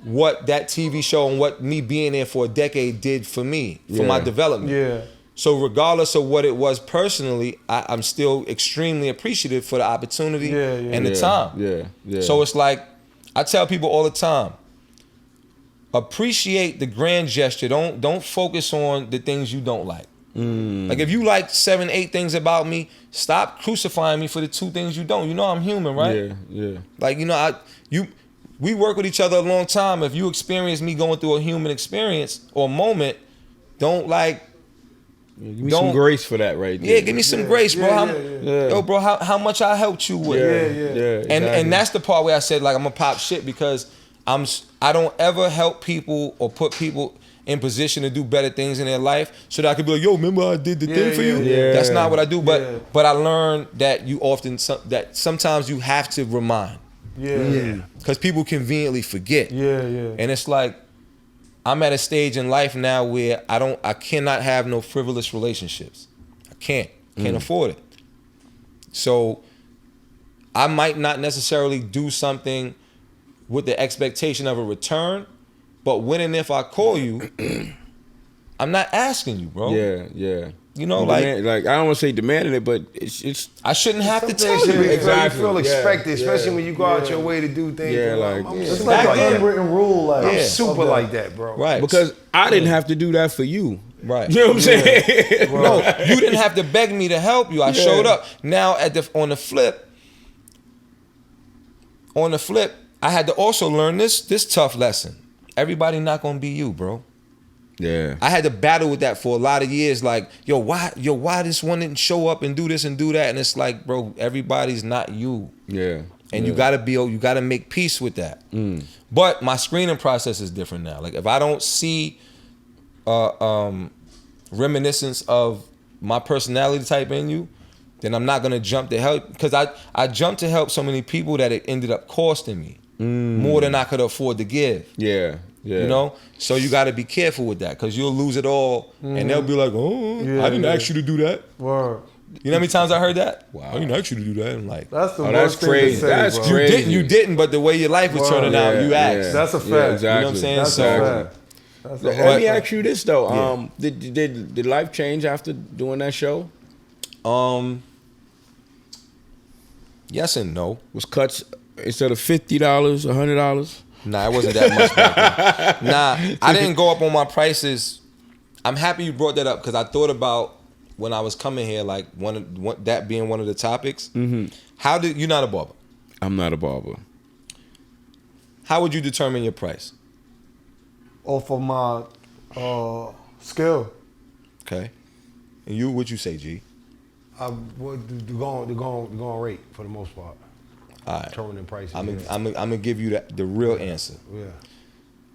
what that TV show and what me being there for a decade did for me, for my development. Yeah. So regardless of what it was personally, I'm still extremely appreciative for the opportunity and the time. Yeah. So it's like, I tell people all the time, appreciate the grand gesture. Don't focus on the things you don't like. Like if you like 7, 8 things about me, stop crucifying me for the 2 things you don't. You know I'm human, right? Yeah. Like, you know, we work with each other a long time. If you experience me going through a human experience or moment, don't like, give me some grace for that right there. Yeah, give me some grace, bro. Yo, bro, how much I helped you with. Yeah, exactly. And that's the part where I said, like, I'm gonna pop shit because I don't ever help people or put people in position to do better things in their life so that I could be like, yo, remember I did the thing for you? Yeah. That's not what I do, but I learned that that sometimes you have to remind. Yeah. Because people conveniently forget. Yeah. And it's like, I'm at a stage in life now where I cannot have no frivolous relationships. I can't afford it. So I might not necessarily do something with the expectation of a return, but when and if I call you, I'm not asking you, bro. Yeah. You know, like I don't want to say demanding it, but it's I shouldn't have to tell you. you. Exactly. You feel expected, especially when you go out your way to do things. It's like an unwritten rule. Like I'm super like that, bro. Right. Because I didn't have to do that for you. Right. You know what I'm saying? No, you didn't have to beg me to help you. I showed up. Now on the flip, I had to also learn this tough lesson. Everybody not gonna be you, bro. Yeah. I had to battle with that for a lot of years. Like, why this one didn't show up and do this and do that? And it's like, bro, everybody's not you. Yeah. And you gotta make peace with that. But my screening process is different now. Like if I don't see reminiscence of my personality type in you, then I'm not gonna jump to help, because I jumped to help so many people that it ended up costing me more than I could afford to give. Yeah. You know? So you gotta be careful with that, because you'll lose it all and they'll be like, I didn't ask you to do that. Word. You know how many times I heard that? Wow. I didn't ask you to do that. I'm like, that's the worst thing crazy. to say, That's bro. crazy. You didn't, but the way your life was turning out, you asked. That's a fact. Yeah, exactly. You know what I'm saying? That's a fact. Let me ask you this though. Did life change after doing that show? Yes and no. Was cuts instead of $50, $100? Nah, it wasn't that much back then. Nah, I didn't go up on my prices I'm happy you brought that up because I thought about when I was coming here, like that being one of the topics. Mm-hmm. You're not a barber? I'm not a barber. How would you determine your price? Off of my skill. Okay. And you, what you say, G? The going rate for the most part. All right. Determining prices. I'm gonna give you the real answer. Yeah.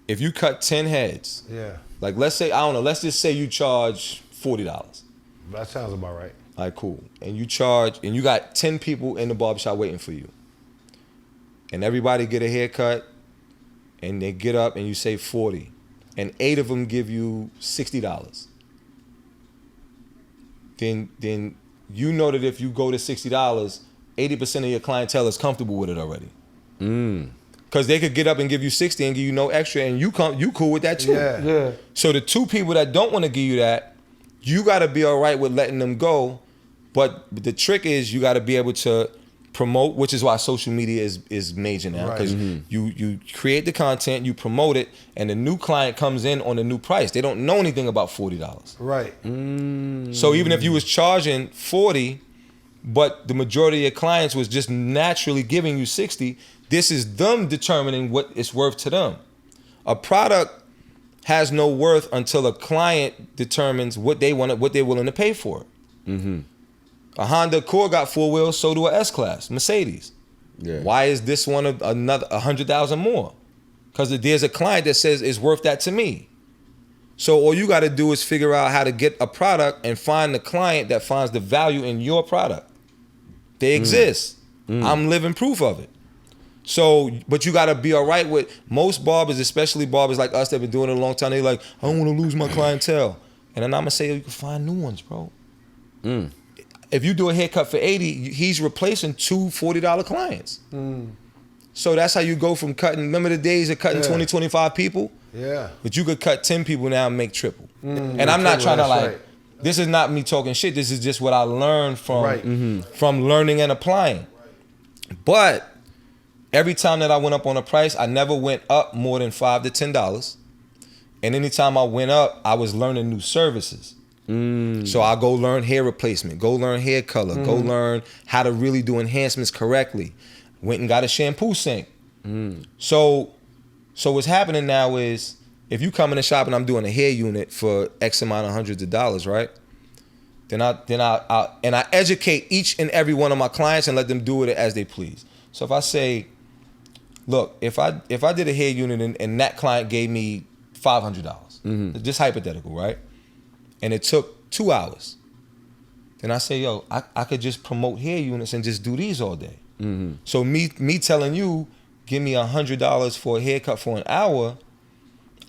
If you cut 10 heads, Yeah. like let's just say you charge $40. That sounds about right. All right, cool. And you got 10 people in the barbershop waiting for you. And everybody get a haircut, and they get up and you say 40. And 8 of them give you $60. Then you know that if you go to $60, 80% of your clientele is comfortable with it already. Because they could get up and give you 60 and give you no extra, and you cool with that too. Yeah. So the 2 people that don't want to give you that, you got to be all right with letting them go. But the trick is you got to be able to promote, which is why social media is major now, because you create the content, you promote it, and the new client comes in on the new price. They don't know anything about $40. Right. So even if you was charging 40, but the majority of your clients was just naturally giving you 60, this is them determining what it's worth to them. A product has no worth until a client determines what they're willing to pay for it. Mm-hmm. A Honda Accord got 4 wheels, so do a S-Class, Mercedes. Yeah. Why is this one another 100,000 more? Because there's a client that says it's worth that to me. So all you got to do is figure out how to get a product and find the client that finds the value in your product. They exist. I'm living proof of it. So, but you got to be all right with most barbers, especially barbers like us that have been doing it a long time. They like, I don't want to lose my clientele. And then I'm going to say, you can find new ones, bro. If you do a haircut for 80, he's replacing 2 $40 clients. So that's how you go from cutting, remember the days of cutting 20, 25 people? Yeah. But you could cut 10 people now and make triple. And I'm not trying to this is not me talking shit. This is just what I learned from learning and applying. But every time that I went up on a price, I never went up more than $5 to $10. And anytime I went up, I was learning new services. So I go learn hair replacement, go learn hair color, go learn how to really do enhancements correctly. Went and got a shampoo sink. So what's happening now is if you come in the shop and I'm doing a hair unit for X amount of hundreds of dollars, right? Then I educate each and every one of my clients and let them do it as they please. So if I say, look, if I did a hair unit and that client gave me $500, just hypothetical, right? And it took 2 hours. Then I say, yo, I could just promote hair units and just do these all day. So me telling you, give me $100 for a haircut for an hour,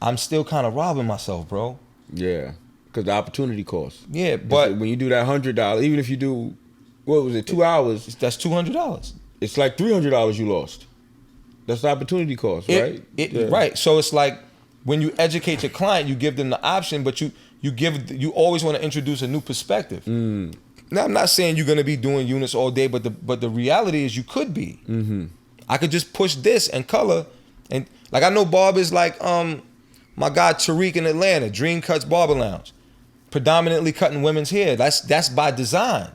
I'm still kind of robbing myself, bro. Yeah, because the opportunity cost. Yeah, but when you do that $100, even if you do, what was it, 2 hours? That's $200. It's like $300 you lost. That's the opportunity cost, right? Right. So it's like when you educate your client, you give them the option, but you always want to introduce a new perspective. Now, I'm not saying you're going to be doing units all day, but the reality is you could be. I could just push this and color, and like I know barbers like my guy Tariq in Atlanta, Dream Cuts Barber Lounge, predominantly cutting women's hair. That's by design.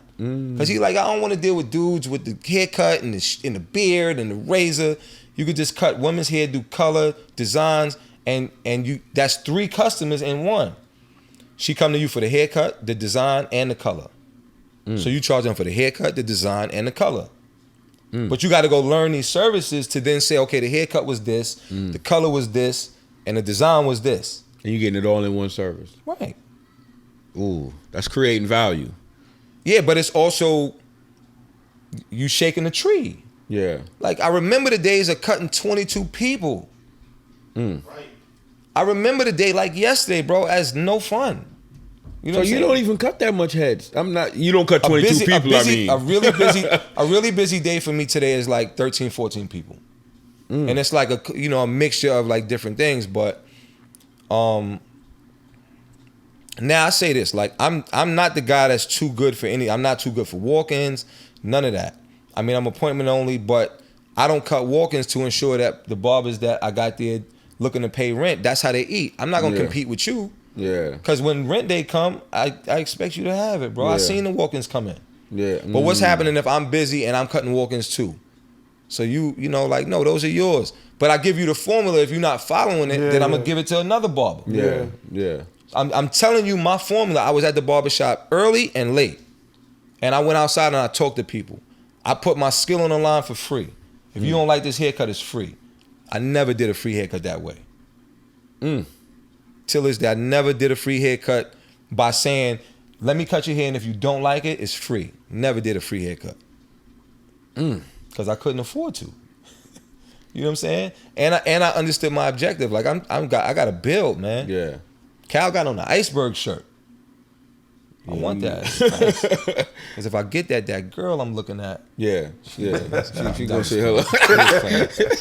Cause he like, I don't want to deal with dudes with the haircut and the beard and the razor. You could just cut women's hair, do color, designs, and you that's 3 customers in one. She come to you for the haircut, the design, and the color. So you charge them for the haircut, the design, and the color. But you got to go learn these services to then say, okay, the haircut was this, the color was this, and the design was this. And you're getting it all in one service. Right. Ooh, that's creating value. Yeah, but it's also you shaking the tree. Yeah. Like I remember the days of cutting 22 people. Right. I remember the day like yesterday, bro, as no fun. You know so you don't even cut that much heads. You don't cut 22 people, A really busy day for me today is like 13, 14 people. And it's like a mixture of like different things, but now I say this, like I'm not the guy that's too good for I'm not too good for walk-ins, none of that. I mean, I'm appointment only, but I don't cut walk-ins to ensure that the barbers that I got there looking to pay rent, that's how they eat. I'm not gonna compete with you. Yeah. Because when rent day come, I expect you to have it, bro. I seen the walk-ins come in. Yeah. But what's happening if I'm busy and I'm cutting walk-ins too? So you know, like, no, those are yours. But I give you the formula. If you're not following it, then I'm gonna give it to another barber. Yeah. Yeah. I'm telling you my formula. I was at the barbershop early and late. And I went outside and I talked to people. I put my skill on the line for free. If you don't like this haircut, it's free. I never did a free haircut that way. Till this day, I never did a free haircut by saying, let me cut your hair, and if you don't like it, it's free. Never did a free haircut. Because I couldn't afford to. You know what I'm saying? And I understood my objective. Like I got to build, man. Yeah. Cal got on the iceberg shirt. I want that. Because if I get that girl I'm looking at. Yeah. Yeah. She gonna say hello.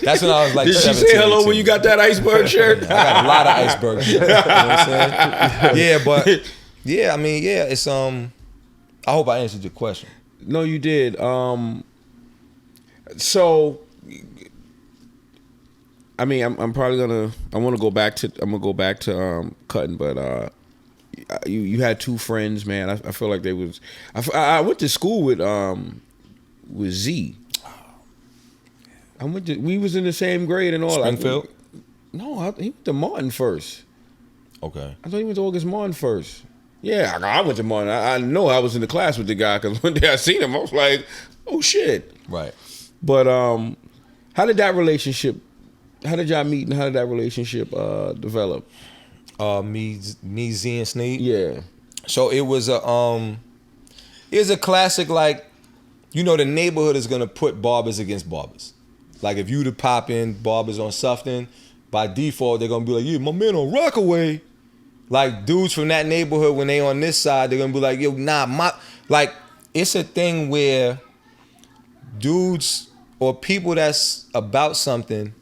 That's when I was like, did she say hello 18. when you got that iceberg shirt? I got a lot of iceberg shirts. You know what I'm saying? Yeah, but yeah, I mean, yeah, it's I hope I answered your question. No, you did. So I mean, I'm probably gonna. I'm gonna go back to cutting, but you had two friends, man. I feel like they was. I went to school with Z. We was in the same grade and all. Springfield? No, he went to Martin first. Okay. I thought he went to August Martin first. Yeah, I went to Martin. I know I was in the class with the guy because one day I seen him, I was like, oh shit. Right. But how did y'all meet and how did that relationship develop? Me, Z, and Sneed. Yeah. So it was a classic, like, you know, the neighborhood is gonna put barbers against barbers. Like if you to pop in barbers on something, by default they're gonna be like, yeah, my man on Rockaway. Like dudes from that neighborhood, when they on this side, they're gonna be like, yo, nah, like it's a thing where dudes or people that's about something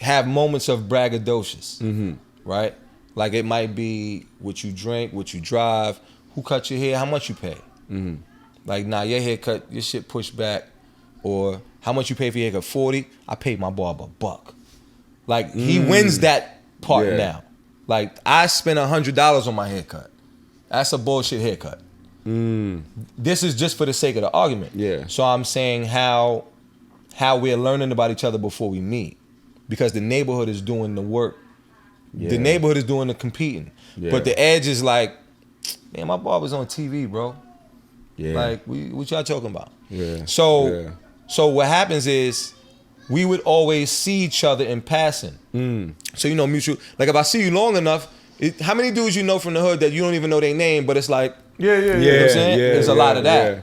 have moments of braggadocious, right? Like it might be what you drink, what you drive, who cut your hair, how much you pay. Like, nah, your haircut, your shit pushed back, or how much you pay for your haircut? 40. I paid my barber $1. Like he wins that part now. Like I spent $100 on my haircut. That's a bullshit haircut. This is just for the sake of the argument. Yeah. So I'm saying how we're learning about each other before we meet. Because the neighborhood is doing the work. Yeah. The neighborhood is doing the competing. Yeah. But the edge is like, man, my barber's on TV, bro. Yeah. Like, what y'all talking about? Yeah. So what happens is we would always see each other in passing. So, you know, mutual. Like, if I see you long enough, how many dudes you know from the hood that you don't even know their name, but it's like, you know what I'm saying? There's a lot of that. Yeah.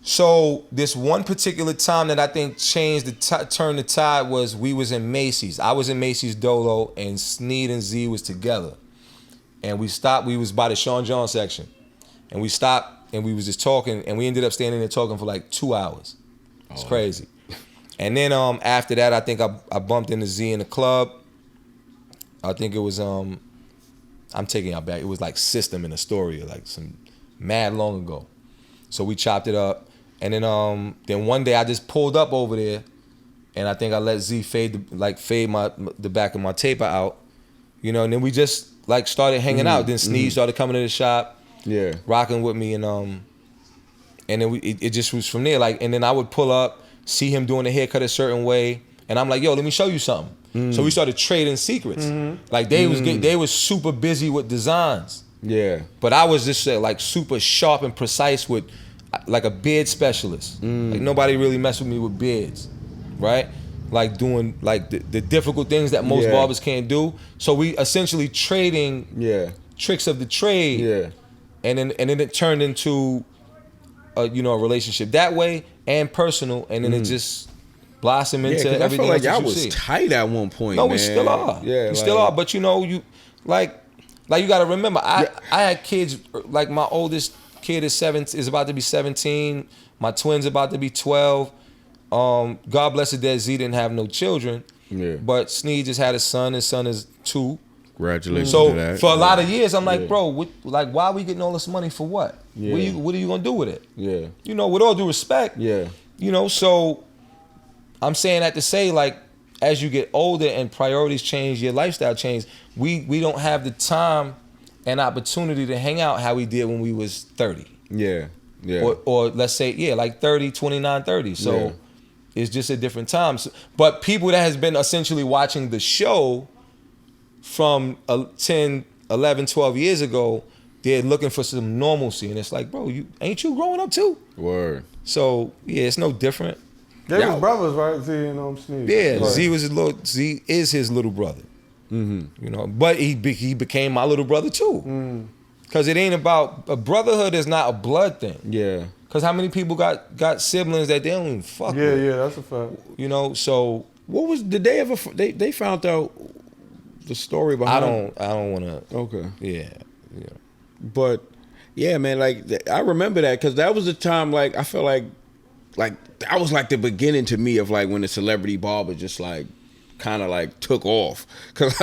So this one particular time that I think changed turned the tide was we was in Macy's. I was in Macy's Dolo and Sneed and Z was together. And we stopped, we was by the Sean John section. And we stopped and we was just talking and we ended up standing there talking for like 2 hours. It's crazy. And then after that, I think I bumped into Z in the club. I think it was, I'm taking y'all back. It was like System in Astoria, like some mad long ago. So we chopped it up. And then one day I just pulled up over there, and I think I let Z fade the back of my taper out, you know. And then we just like started hanging out. Then Sneed started coming to the shop, rocking with me, and then it just was from there. Like, and then I would pull up, see him doing the haircut a certain way, and I'm like, yo, let me show you something. So we started trading secrets. Like they was super busy with designs. Yeah. But I was just like super sharp and precise with like a beard specialist. Like nobody really messed with me with beards, right? Like doing like the difficult things that most barbers can't do. So we essentially trading tricks of the trade. Yeah. And then it turned into a relationship that way and personal, and then it just blossomed into everything. I feel like y'all was tight at one point. No, man. we still are. Yeah, we still are. But you like you got to remember, I had kids. Like my oldest kid is about to be 17. My twins about to be 12. God bless it that Z didn't have no children. Yeah. But Sneed just had a son. His son is 2. Congratulations so to that. For a lot of years, I'm like, bro, why are we getting all this money for what? Yeah. What are you gonna do with it? Yeah. With all due respect. Yeah. So I'm saying that to say, like, as you get older and priorities change, your lifestyle change, we don't have the time and opportunity to hang out how we did when we was 30. Yeah. Or let's say, like 30, 29, 30. So it's just a different time. So, but people that has been essentially watching the show from 10, 11, 12 years ago, they're looking for some normalcy. And it's like, bro, ain't you growing up too? Word. So, yeah, it's no different. They was brothers, right? Z and Sneak. Yeah, Right. Z is his little brother. You know, but he became my little brother too. Cause it ain't about a brotherhood is not a blood thing. Yeah. Cause how many people got siblings that they don't even fuck Yeah, with? yeah, that's a fact. You know, so What was did they ever they found out the story behind? I don't want to. Okay. Yeah. But yeah, man, like I remember that because that was the time. Like I felt like that was like the beginning to me of like when the celebrity barber just like kind of like took off. Cause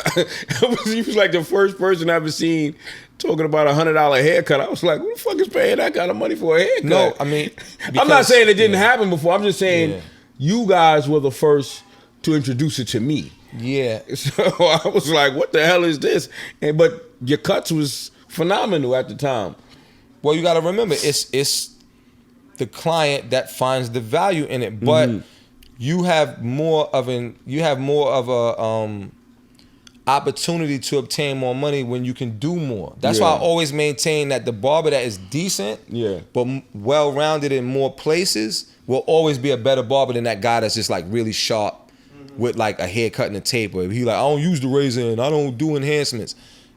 he was like the first person I ever seen talking about $100 haircut. I was like, who the fuck is paying that kind of money for a haircut? No, I mean, I'm not saying it didn't happen before. I'm just saying you guys were the first to introduce it to me. Yeah. So I was like, what the hell is this? But your cuts was phenomenal at the time. Well, you got to remember, it's the client that finds the value in it, but you have more of a opportunity to obtain more money when you can do more. That's why I always maintain that the barber that is decent, but well-rounded in more places will always be a better barber than that guy that's just like really sharp with like a haircut and a taper. He like, I don't use the razor and I don't do enhancements.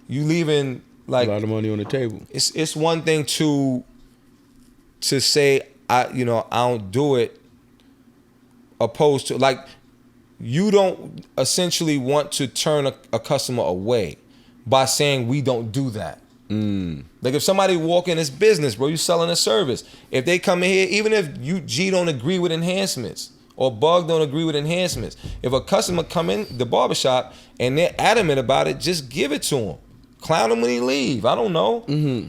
You leaving like a lot of money on the table. It's one thing to say I don't do it, opposed to like you don't essentially want to turn a customer away by saying we don't do that. Like if somebody walk in this business, bro, you selling a service. If they come in here, even if G don't agree with enhancements or Bug don't agree with enhancements, if a customer come in the barbershop and they're adamant about it, just give it to him. Clown him when he leave. I don't know,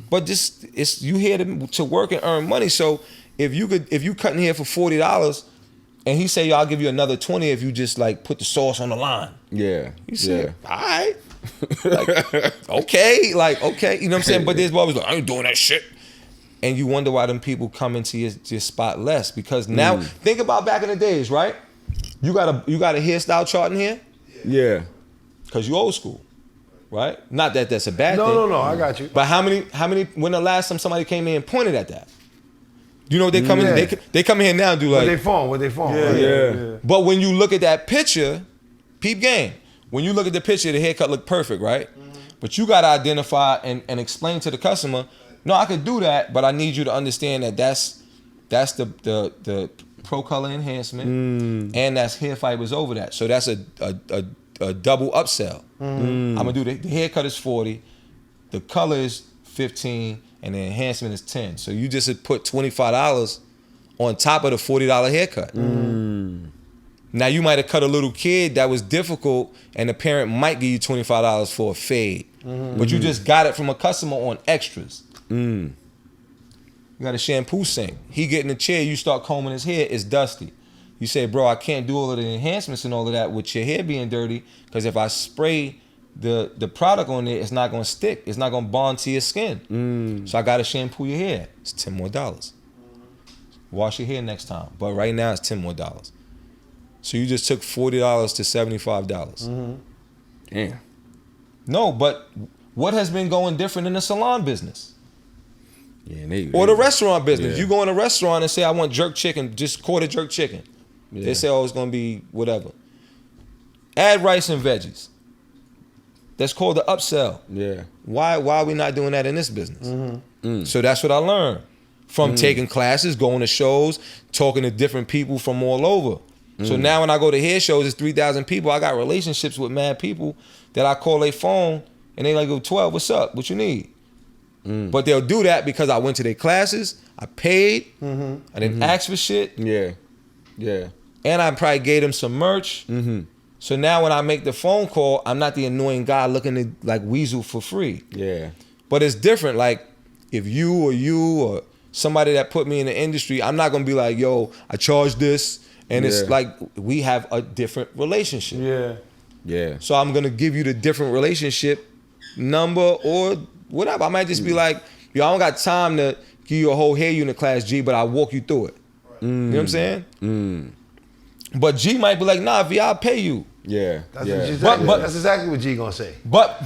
but just you here to work and earn money. So if you cutting here for $40 and he say, yo, I'll give you another 20 if you just like put the sauce on the line. Yeah. You say, all right. Like, okay. Like, okay. You know what I'm saying? But there's always like, I ain't doing that shit. And you wonder why them people come into your spot less. Because now, think about back in the days, right? You got a hairstyle chart in here? Yeah. Because you old school, right? Not that that's a bad thing. No, I got you. But how many, when the last time somebody came in and pointed at that? You know what they come in, they come in here now and do like. With their phone. Yeah. But when you look at that picture, peep game. When you look at the picture, the haircut look perfect, right? But you got to identify and explain to the customer, no, I could do that, but I need you to understand that that's the pro color enhancement and that's hair fibers over that. So that's a double upsell. I'm gonna do the haircut is 40, the color is 15, and the enhancement is 10. So you just had put $25 on top of the $40 haircut. Now you might have cut a little kid that was difficult and the parent might give you $25 for a fade. But you just got it from a customer on extras. You got a shampoo sink. He get in the chair, you start combing his hair, it's dusty. You say, bro, I can't do all of the enhancements and all of that with your hair being dirty, because if I spray the product on there, it's not gonna stick. It's not gonna bond to your skin. So I gotta shampoo your hair. It's $10 more. Wash your hair next time. But right now it's $10 more. So you just took $40 to $75. Damn. No, but what has been going different in the salon business? Yeah, Or the restaurant business. Yeah. You go in a restaurant and say, I want jerk chicken, just quarter jerk chicken. Yeah. They say, oh, it's gonna be whatever. Add rice and veggies. That's called the upsell. Yeah. Why are we not doing that in this business? So that's what I learned from taking classes, going to shows, talking to different people from all over. So now when I go to hair shows, it's 3,000 people. I got relationships with mad people that I call their phone and they like, go, 12, what's up? What you need? But they'll do that because I went to their classes, I paid, I didn't ask for shit. Yeah. Yeah. And I probably gave them some merch. So now when I make the phone call, I'm not the annoying guy looking to like weasel for free. Yeah. But it's different. Like if you or somebody that put me in the industry, I'm not gonna be like, yo, I charge this And it's like we have a different relationship. Yeah. So I'm gonna give you the different relationship number or whatever. I might just be like, yo, I don't got time to give you a whole hair unit class, G, but I'll walk you through it. You know what I'm saying? But G might be like, nah, V, I'll pay you. Yeah. That's exactly what G gonna say. But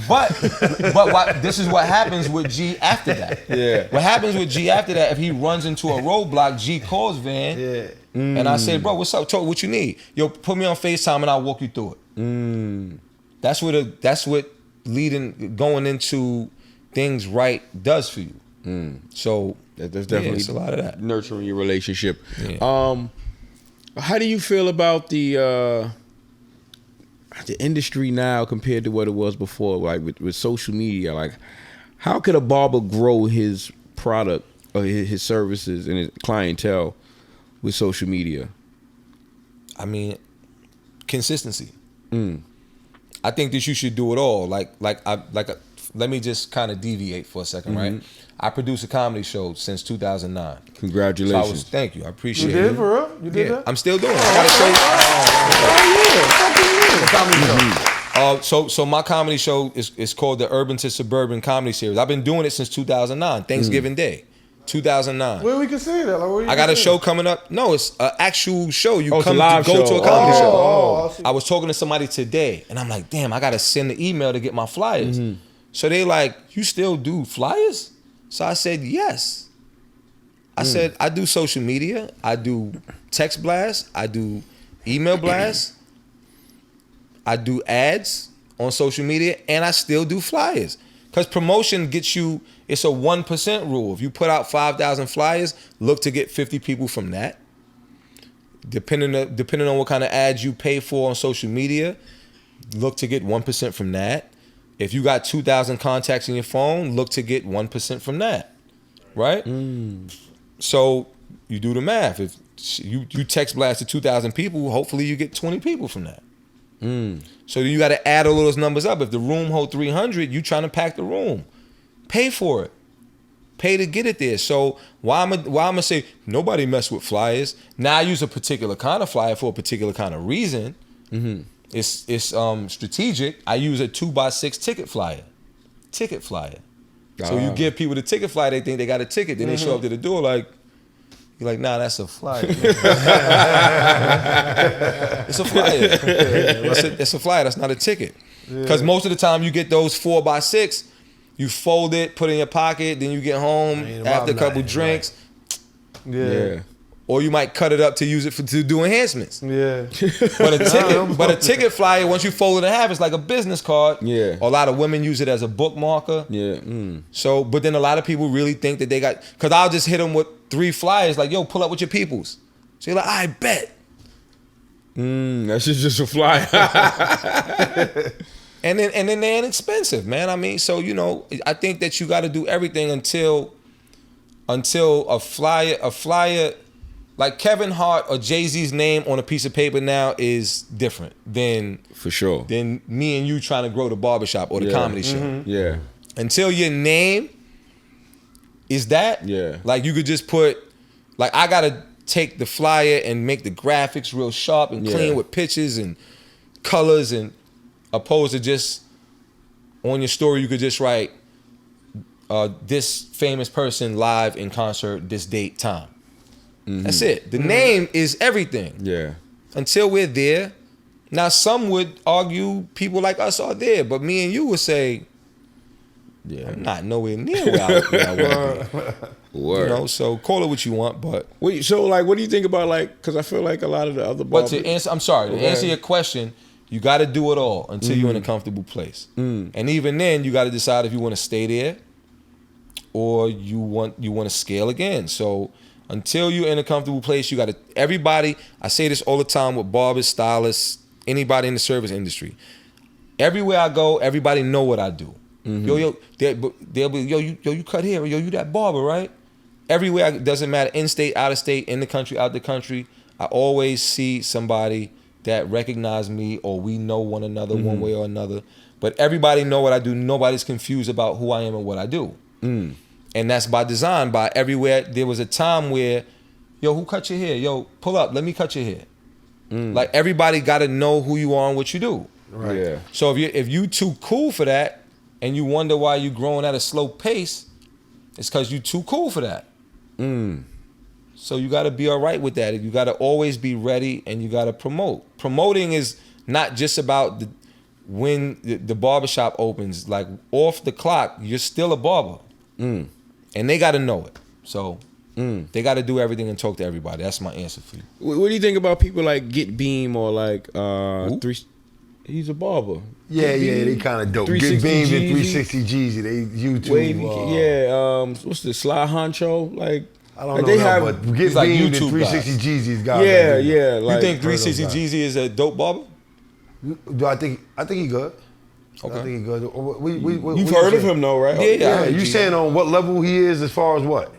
this is what happens with G after that. Yeah. What happens with G after that, if he runs into a roadblock, G calls Van. And I say, bro, what's up? Talk what you need. Yo, put me on FaceTime and I'll walk you through it. That's what going into things right does for you. So there's definitely a lot of that. Nurturing your relationship. How do you feel about the industry now compared to what it was before? Like with social media, like how could a barber grow his product or his services and his clientele with social media? I mean, consistency. I think that you should do it all. Let me just kind of deviate for a second, right? I produced a comedy show since 2009. Congratulations. Thank you. I appreciate it. You did, for real? You did that? I'm still doing it. I got a show. So my comedy show is called the Urban to Suburban Comedy Series. I've been doing it since 2009, Thanksgiving Day. 2009. Where we can see that? Like, I got a show coming up. No, it's an actual show. You come to go to a comedy show. I I was talking to somebody today, and I'm like, damn, I got to send the email to get my flyers. So they like, you still do flyers? So I said, yes. I said, I do social media. I do text blasts. I do email blasts. I do ads on social media, and I still do flyers. Because promotion gets you, it's a 1% rule. If you put out 5,000 flyers, look to get 50 people from that. Depending on what kind of ads you pay for on social media, look to get 1% from that. If you got 2,000 contacts in your phone, look to get 1% from that, right? So you do the math. If you text blast to 2,000 people, hopefully you get 20 people from that. So you got to add all those numbers up. If the room hold 300, you trying to pack the room. Pay for it. Pay to get it there. So why I'm gonna say nobody mess with flyers? Now I use a particular kind of flyer for a particular kind of reason. It's strategic. I use a 2x6 ticket flyer. So you give people the ticket flyer, they think they got a ticket. Then they show up to the door like, you're like, nah, that's a flyer. It's a flyer. It's a flyer. That's not a ticket. Because most of the time you get those 4x6, you fold it, put it in your pocket, then you get home after a couple drinks. Yeah. Or you might cut it up to use it to do enhancements. Yeah. But a ticket flyer, once you fold it in half, it's like a business card. Yeah. A lot of women use it as a bookmarker. Yeah. So, but then a lot of people really think that they got, because I'll just hit them with 3 flyers, like, yo, pull up with your peoples. So you're like, I bet. That's just a flyer. And then they're inexpensive, man. I mean, so, you know, I think that you got to do everything until a flyer, like Kevin Hart or Jay-Z's name on a piece of paper now is different than For sure. than me and you trying to grow the barbershop or the comedy show. Yeah. Until your name is that, like you could just put, like I gotta take the flyer and make the graphics real sharp and clean with pictures and colors, and opposed to just on your story you could just write this famous person live in concert this date time. That's it. The name is everything. Yeah. Until we're there. Now some would argue people like us are there, but me and you would say, I'm not nowhere near where I want to be. Word. You know, so call it what you want, but So like, what do you think about, like, because I feel like a lot of the other but barbers. to answer your question, you got to do it all until you're in a comfortable place. And even then, you got to decide if you want to stay there or you want to scale again. So until you're in a comfortable place, you got to, everybody, I say this all the time with barbers, stylists, anybody in the service industry. Everywhere I go, everybody know what I do. Yo, they'll be, you cut hair, yo, you that barber, right? Everywhere, doesn't matter, in state, out of state, in the country, out the country, I always see somebody that recognize me, or we know one another one way or another. But everybody know what I do. Nobody's confused about who I am and what I do. And that's by design. By everywhere, there was a time where, yo, who cut your hair? Yo, pull up, let me cut your hair. Like everybody got to know who you are and what you do. Right. Yeah. So if you too cool for that, and you wonder why you growing at a slow pace, it's because you too cool for that. So you got to be all right with that. You got to always be ready, and you got to promote. Promoting is not just about when the barbershop opens. Like off the clock, you're still a barber, and they got to know it. So they got to do everything and talk to everybody. That's my answer for you. What do you think about people like Get Beam or like He's a barber. Yeah, they kind of dope. Get Beam and 360 Jeezy. They YouTube. What's the Sly Honcho? Like I don't know, but Get like Beam and YouTube 360 Jeezy's guys. Yeah. Like, you think 360 Jeezy is a dope barber? Do I think he good. Okay. I think he good. You've heard of him though, right? Yeah. You saying on what level he is as far as what?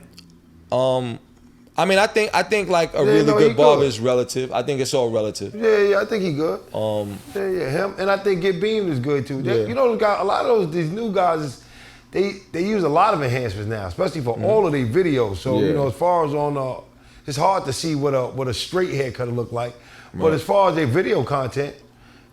I mean, I think like a really good barber is relative. I think it's all relative. Yeah, I think he good. Him, and I think Get Beam is good too. You know, a lot of these new guys, they use a lot of enhancements now, especially for all of their videos. So you know, as far as on, it's hard to see what a straight haircut look like. Right. But as far as their video content,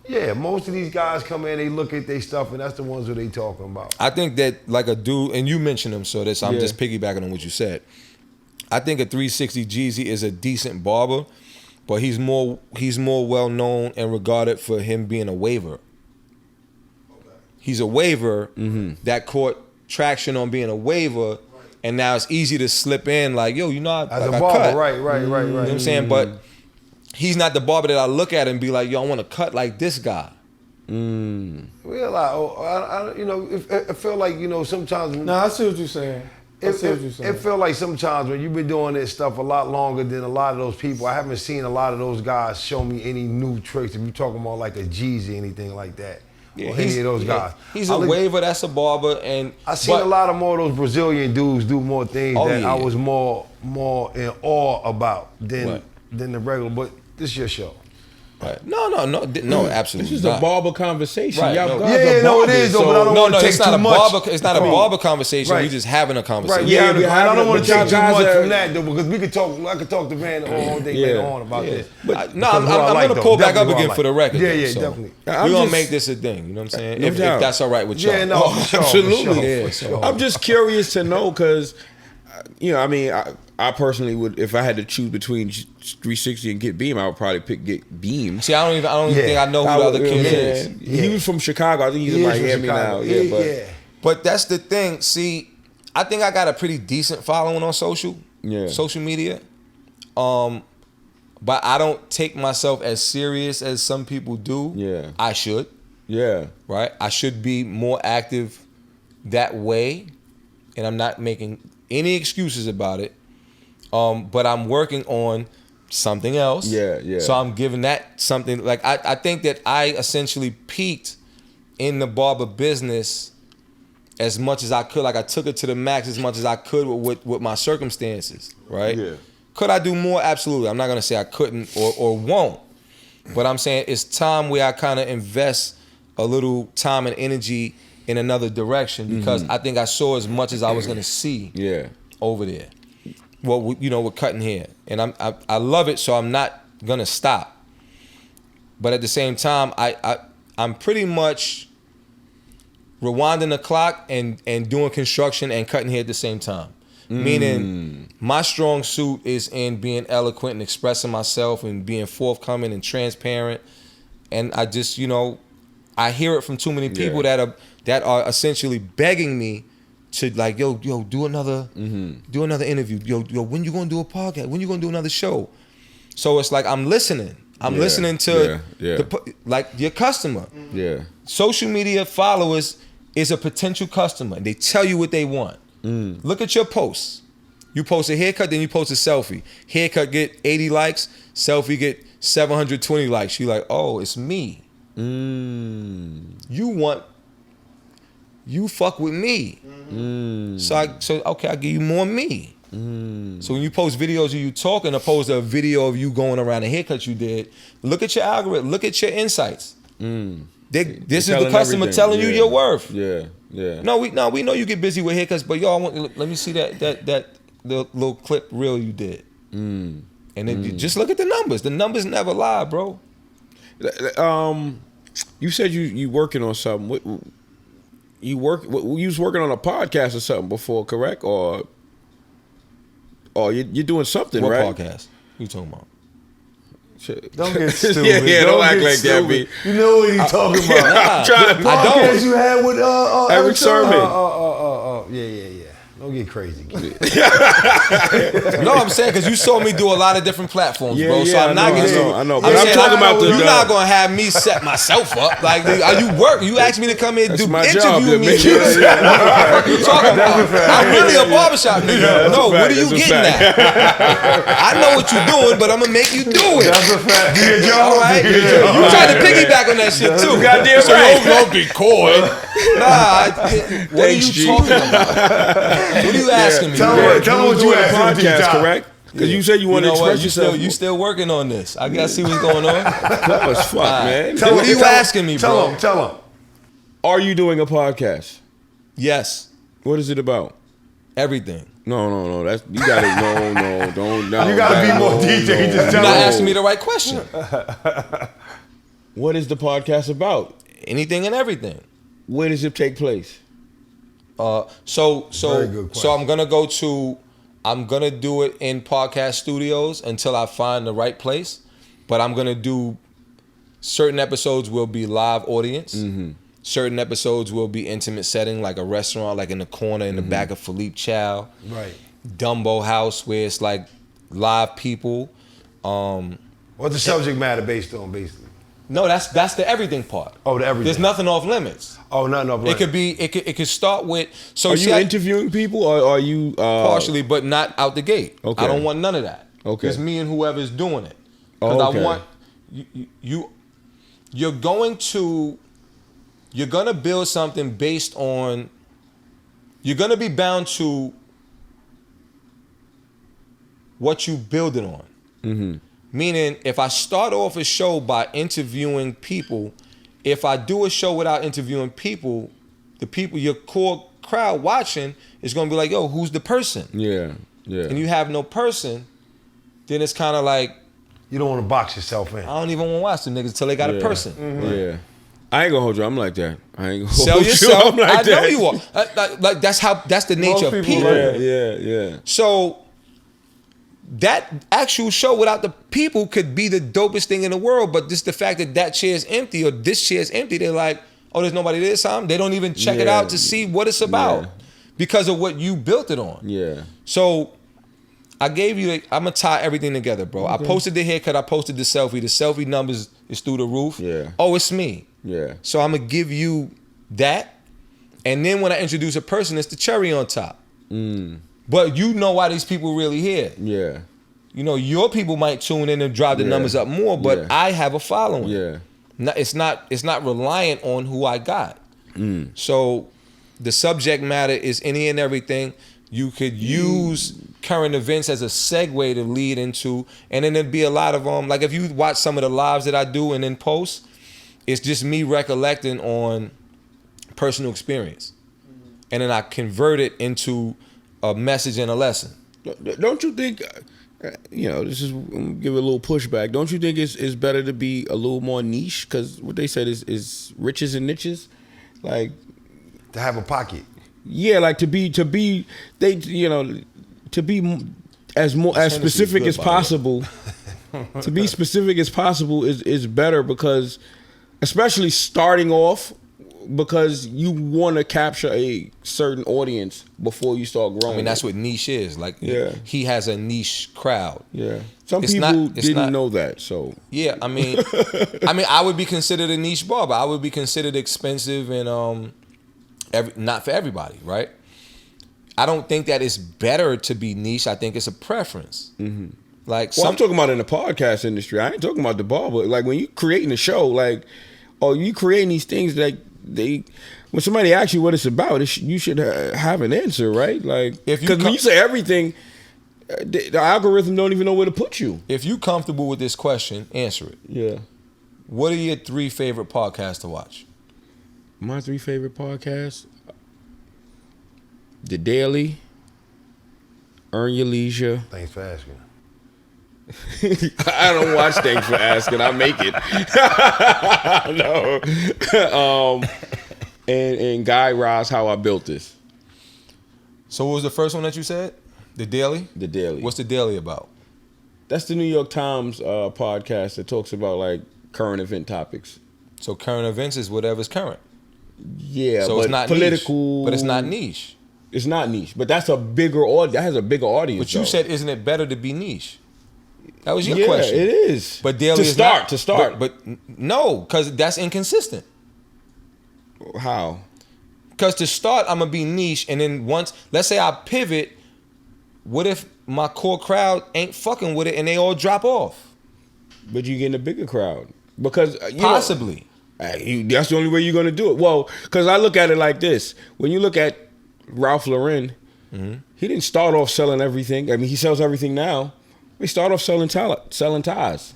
yeah, most of these guys come in, they look at their stuff, and that's the ones who they talking about. I think that like a dude, and you mentioned him, so I'm just piggybacking on what you said. I think a 360 Jeezy is a decent barber, but he's more well known and regarded for him being a waver. Okay. He's a waver that caught traction on being a waver, and now it's easy to slip in like, yo, you know, as a barber, cut. right. You know what I'm saying? But he's not the barber that I look at and be like, yo, I want to cut like this guy. Well, I feel like, you know, sometimes. No, I see what you're saying. It feel like sometimes when you've been doing this stuff a lot longer than a lot of those people, I haven't seen a lot of those guys show me any new tricks. If you're talking about like a Jeezy, anything like that, or any of those guys. He's a waver, that's a barber, and I seen a lot of more of those Brazilian dudes do more things that I was more in awe about than the regular. But this is your show. Right. No, absolutely. This is a barber conversation. Right. Y'all it is. Though, but I don't want to take it's not too a much. barber. It's not a barber conversation. Right. We're just having a conversation. Right. Yeah, I don't want to take too much from that though, because we could talk. I could talk to Van all day later on about this. But I'm going to pull back up again for the record. Yeah, definitely. We're going to make this a thing. You know what I'm saying? If that's all right with y'all. Yeah, no, absolutely. I'm just curious to know because, you know, I mean, I personally would, if I had to choose between 360 and Get Beam, I would probably pick Get Beam. See, I don't even think I know who the other kid is. He was from Chicago. I think he's in Miami now. But that's the thing. See, I think I got a pretty decent following on social media. But I don't take myself as serious as some people do. Yeah. I should. Yeah. Right? I should be more active that way. And I'm not making any excuses about it. But I'm working on something else. Yeah. So I'm giving that something. Like I think that I essentially peaked in the barber business as much as I could. Like I took it to the max as much as I could with my circumstances. Right? Yeah. Could I do more? Absolutely. I'm not gonna say I couldn't or won't. But I'm saying it's time where I kind of invest a little time and energy in another direction because I think I saw as much as I was gonna see over there. Well, you know, we're cutting hair, and I love it, so I'm not gonna stop. But at the same time, I'm pretty much rewinding the clock and doing construction and cutting hair at the same time. Meaning, my strong suit is in being eloquent and expressing myself and being forthcoming and transparent. And I just, you know, I hear it from too many people that are essentially begging me to like, yo, do another interview. Yo, when you gonna do a podcast? When you gonna do another show? So it's like I'm listening. I'm listening to like your customer. Yeah. Social media followers is a potential customer. They tell you what they want. Look at your posts. You post a haircut, then you post a selfie. Haircut get 80 likes, selfie get 720 likes. You like, oh, it's me. You fuck with me. So okay, I'll give you more me. So when you post videos of you talking opposed to a video of you going around a haircut you did, look at your algorithm, look at your insights. This is the customer telling you your worth. Yeah. No, we know you get busy with haircuts, but let me see that the little clip reel you did. And And then just look at the numbers. The numbers never lie, bro. You said you working on something. You was working on a podcast or something before, correct? Or you're doing something, what right? What podcast? Who you talking about? Don't get stupid. Don't act like that, B. You know what he's talking about. I'm trying to. I don't. Podcast you had with Eric Sermon. Yeah. Don't get crazy. No, I'm saying because you saw me do a lot of different platforms, bro. So I'm not getting. I know. But I'm talking about You're not gonna have me set myself up. Like, are you work? You asked me to come here and do my job, interview me. What you talking about? I'm really a barbershop nigga. No, what are you getting at? I know what you're doing, but I'm gonna make you do it. That's a fact. Do your job. All right. You tried to piggyback on that shit too. Goddamn right. Don't be coy. Nah. What are you talking about? What are you asking me? Tell me what you asking me. Podcast, correct? Because you said you want to express yourself. You still working on this. I gotta see what's going on. That was fuck, man. What are you asking me, bro? Tell him. Are you doing a podcast? Yes. What is it about? Everything. No. That's you got to don't. You got to be more detailed. You just You're tell not him. asking me the right question. What is the podcast about? Anything and everything. Where does it take place? So good question. I'm gonna do it in podcast studios until I find the right place. But I'm gonna do certain episodes will be live audience. Mm-hmm. Certain episodes will be intimate setting, like a restaurant, like in the corner in the back of Philippe Chow. Right. Dumbo House, where it's like live people. What's the subject matter based on, basically? No, that's the everything part. Oh, the everything. There's nothing off limits. Oh, nothing off limits. It could start with. So Are you interviewing people, or are you partially, but not out the gate. Okay. I don't want none of that. Okay. It's me and whoever's doing it. Because Okay. I want you're gonna build something based on. You're gonna be bound to what you build it on. Mm-hmm. Meaning, if I start off a show by interviewing people, if I do a show without interviewing people, your core crowd watching is gonna be like, yo, who's the person? Yeah. And you have no person, then it's kind of like, You don't want to box yourself in. I don't even want to watch them niggas until they got a person. Mm-hmm. Yeah. I ain't gonna hold you. I'm like that. I ain't gonna Sell hold yourself. you. I'm like I know that. you are. Like that's the nature of people. Yeah. So that actual show without the people could be the dopest thing in the world, but just the fact that chair is empty or this chair is empty, they're like, oh, there's nobody there, Sam. They don't even check it out to see what it's about because of what you built it on. Yeah. So I gave you. I'm gonna tie everything together, bro. Okay. I posted the haircut. I posted the selfie. The selfie numbers is through the roof. Yeah. Oh, it's me. Yeah. So I'm gonna give you that, and then when I introduce a person, it's the cherry on top. But you know why these people really here. Yeah. You know, your people might tune in and drive the numbers up more, but I have a following. Yeah. It's not reliant on who I got. So the subject matter is any and everything. You could use current events as a segue to lead into, and then there'd be a lot of like if you watch some of the lives that I do and then post, it's just me recollecting on personal experience, and then I convert it into a message and a lesson. Don't you think? This is give it a little pushback. Don't you think it's better to be a little more niche? Because what they said is riches and niches, like to have a pocket. Yeah, like to be as specific as possible. To be specific as possible is better because, especially starting off, because you want to capture a certain audience before you start growing. I mean, that's what niche is. Like, he has a niche crowd. Yeah, some people didn't know that. So yeah, I mean, I would be considered a niche barber. I would be considered expensive and not for everybody, right? I don't think that it's better to be niche. I think it's a preference. Mm-hmm. Like, I'm talking about in the podcast industry. I ain't talking about the barber. Like when you creating a show, like, or you creating these things that when somebody asks you what it's about, you should have an answer, right? Like, because when you say everything, the algorithm don't even know where to put you. If you comfortable with this question, answer it. Yeah. What are your 3 favorite podcasts to watch? My 3 favorite podcasts: The Daily, Earn Your Leisure. Thanks for asking. I don't watch Thanks for Asking. I make it. No. And Guy Raz, How I Built This. So what was the first one that you said? The Daily? The Daily. What's The Daily about? That's the New York Times podcast that talks about like current event topics. So current events is whatever's current. Yeah, so but it's not political. Niche, but it's not niche. It's not niche, but that's a bigger audience. That has a bigger audience. But you said, isn't it better to be niche? That was your yeah, question. It is. But daily to is start. Not, to start. But no, because that's inconsistent. How? Because to start, I'm gonna be niche, and then once, let's say I pivot. What if my core crowd ain't fucking with it and they all drop off? But you getting a bigger crowd because possibly. That's the only way you're gonna do it. Well, because I look at it like this: when you look at Ralph Lauren, he didn't start off selling everything. I mean, he sells everything now. He started off selling ties.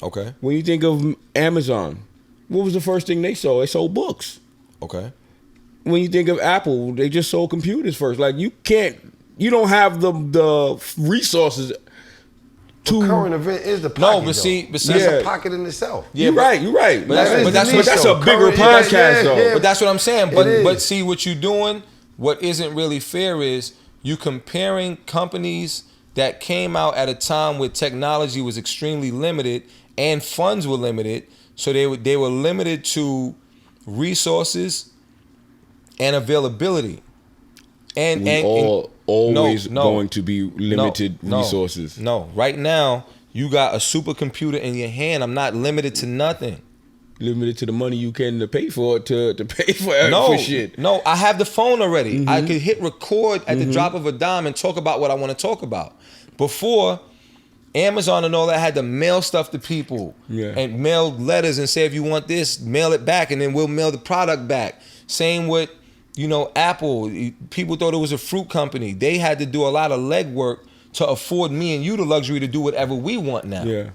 Okay. When you think of Amazon, what was the first thing they sold? They sold books. Okay. When you think of Apple, they just sold computers first. Like you don't have the resources to. The current event is the pocket. No, but see, that's a pocket in itself. Yeah, you're right. But that's a bigger podcast, though. But that's what I'm saying. But see, what you're doing, what isn't really fair is you comparing companies that came out at a time where technology was extremely limited and funds were limited, so they were limited to resources and availability. And always going to be limited resources. No, right now you got a supercomputer in your hand. I'm not limited to nothing. Limited to the money you can to pay for it to pay for shit. No, I have the phone already. I could hit record at the drop of a dime and talk about what I want to talk about. Before, Amazon and all that had to mail stuff to people and mail letters and say, if you want this, mail it back, and then we'll mail the product back. Same with, Apple. People thought it was a fruit company. They had to do a lot of legwork to afford me and you the luxury to do whatever we want now. Yeah.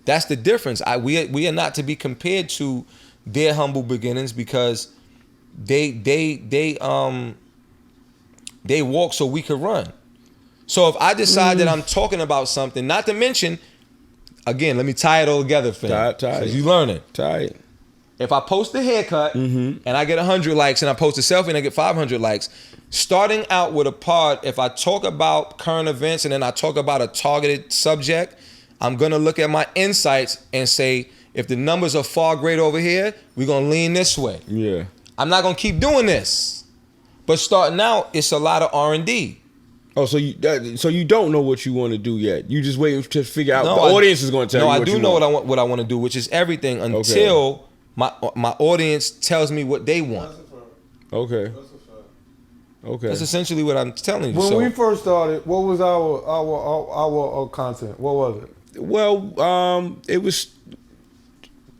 That's the difference. We are not to be compared to their humble beginnings because they walk so we could run. So if I decide that I'm talking about something, not to mention, again, let me tie it all together, fam. Tie it. You learning. Tie it. If I post a haircut and I get 100 likes and I post a selfie and I get 500 likes, starting out with a pod, if I talk about current events and then I talk about a targeted subject, I'm going to look at my insights and say, if the numbers are far greater over here, we're going to lean this way. Yeah. I'm not going to keep doing this. But starting out, it's a lot of R&D. Oh, so you don't know what you want to do yet? You just waiting to figure out. The audience is going to tell you. No, I do know what I want to do, which is everything until my audience tells me what they want. Okay. That's essentially what I'm telling you. When we first started, what was our content? What was it? Well, it was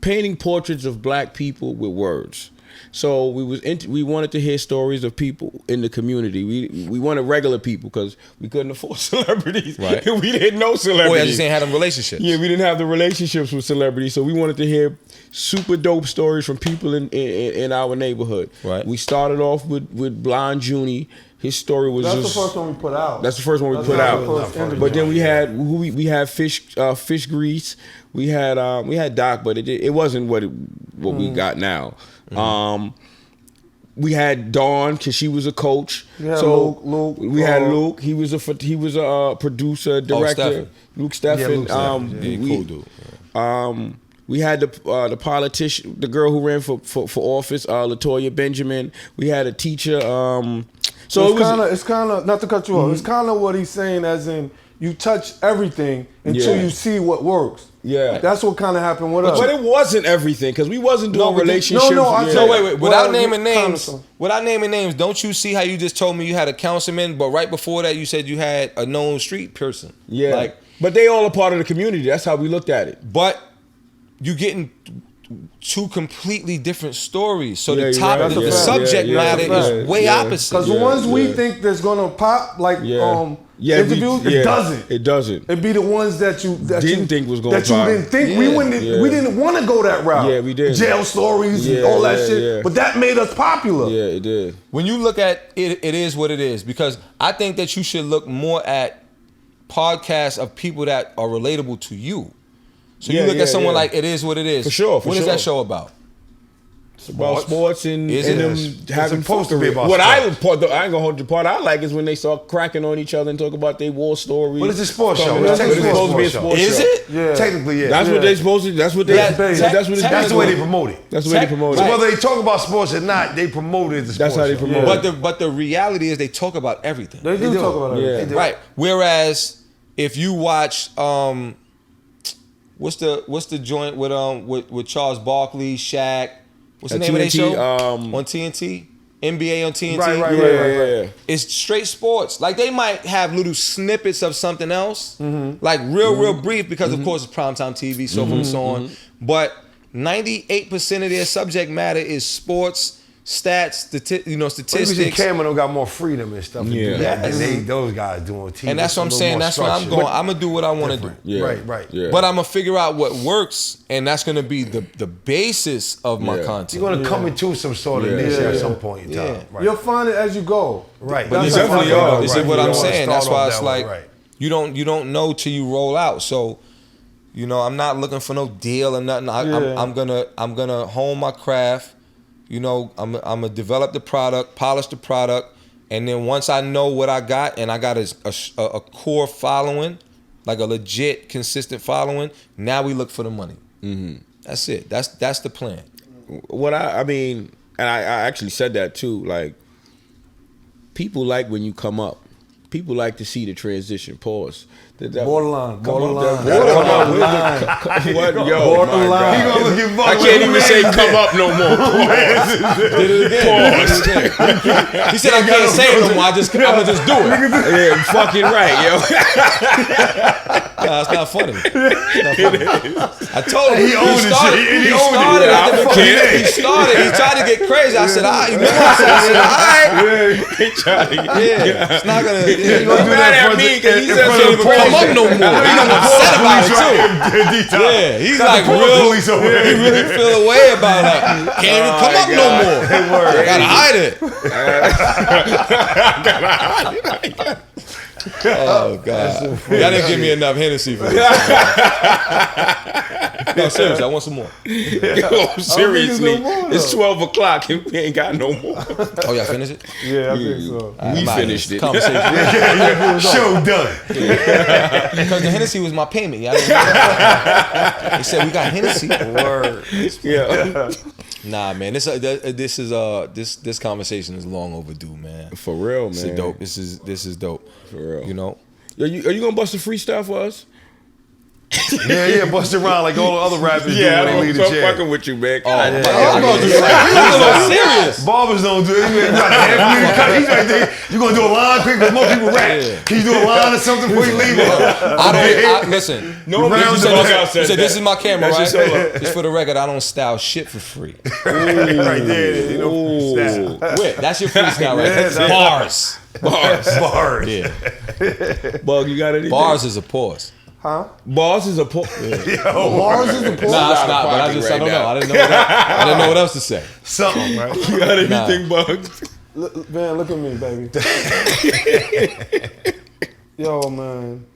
painting portraits of black people with words. So we wanted to hear stories of people in the community. We wanted regular people because we couldn't afford celebrities. Right. We didn't know celebrities. Or I just ain't had them relationships. Yeah, we didn't have the relationships with celebrities. So we wanted to hear super dope stories from people in our neighborhood. Right. We started off with Blind Junie. His story was That's the first one we put out. That's the first one we put out. But then we had fish grease. We had Doc, but it wasn't what we got now. We had Dawn because she was a coach. Luke. We had Luke. He was a producer, director. Luke Steffen. Cool dude. We had the politician, the girl who ran for office, LaToya Benjamin. We had a teacher. So it's kind of not to cut you off. It's kind of what he's saying, as in you touch everything until you see what works. Yeah, that's what kind of happened with us. But it wasn't everything because we wasn't doing relationships. Wait. Without naming names, don't you see how you just told me you had a councilman, but right before that you said you had a known street person? Yeah, but they all a part of the community. That's how we looked at it. But you getting two completely different stories. So the subject matter is way opposite. Because the ones we think that's gonna pop, like interviews, it doesn't. It doesn't. It'd be the ones that you didn't think was gonna pop. That you didn't think. We didn't want to go that route. Yeah, we did. Jail stories and all that shit. Yeah. But that made us popular. Yeah, it did. When you look at it, it is what it is. Because I think that you should look more at podcasts of people that are relatable to you. So you look at someone like It Is What It Is. For sure. What is that show about? It's about sports and them having supposed to be about what sports. I ain't gonna hold the part I like is when they start cracking on each other and talk about their war stories. But it's a sports show. It's supposed to be a sports show. Is it? Yeah. Technically, yeah. That's what they supposed to. That's what they. That's the way they promote it. That's the way they promote So it. whether they talk about sports or not, they promote it as a sports That's how they show. promote it. But the reality is they talk about everything. They do talk about it. Yeah. Right. Whereas if you watch what's the joint with Charles Barkley, Shaq, what's the name of their show? On TNT? NBA on TNT? Right. It's straight sports. Like they might have little snippets of something else. Like real brief because of course it's primetime TV, so forth and so on. But 98% of their subject matter is sports, stats, statistics. Cameron got more freedom and stuff to do that than those guys do on TV. And that's what I'm saying. That's why I'm going. I'm gonna do what I want to do. Yeah. Right. Yeah. But I'm gonna figure out what works, and that's gonna be the basis of my content. You're gonna come into some sort of niche at some point in time. Right. You'll find it as you go. Right. But That's you how definitely I feel. are. This is what I'm saying. That's why it's like Right. you don't know till you roll out. So, I'm not looking for no deal or nothing. I'm gonna hone my craft. I'm gonna develop the product, polish the product, and then once I know what I got, and I got a core following, like a legit, consistent following, now we look for the money. That's it. That's the plan. What I mean, and I actually said that too. Like, people like when you come up. People like to see the transition. Pause. Borderline. What? Yo, Borderline. He gonna look at I can't even say come up no more. Did it again. He said I can't say it no more. I'm gonna just do it. Yeah, you fucking right, yo. Nah, it's not funny. I told him He owned it. He owned started it. at the beginning. He started. He tried to get crazy. I said, all right. Remember I said, all right. Yeah. It's not gonna. He gonna do that at me because he in said front of the come up no more. He upset about it too. Yeah, he's like real. He really feel a way about it. Can't even come up no more. Gotta hide it. Oh God! Y'all didn't give me enough Hennessy for this. No, seriously, I want some more. Yo, seriously, it's 12 o'clock and we ain't got no more. Oh, y'all finished it? Yeah, I think so. We finished it. Conversation. Show done. Because the Hennessy was my payment. Y'all didn't know that. They said we got Hennessy. Word. Yeah. Nah, man. This conversation is long overdue, man. For real, man. This is dope. This is dope. For real. Yo, are you gonna bust a freestyle for us? Yeah, bust around like all the other rappers do when they leave the I'm chair. fucking with you, man. I'm gonna do that. Serious. Barbers don't do it. He's right there. You gonna do a line quick because most people rap. Can you do a line or something before you leave? Listen. No, you said this is my camera, right? Just for the record, I don't style shit for free. Right there. You know, Wait, that's your freestyle, right? Bars. Yeah. Bug, you got anything? Bars is a pause. Huh? Bars is a pause. Bars is a pause. Nah, it's not. But I don't know. I didn't know what else to say. something, right? You got anything, Bug? Man, look at me, baby. Yo, man.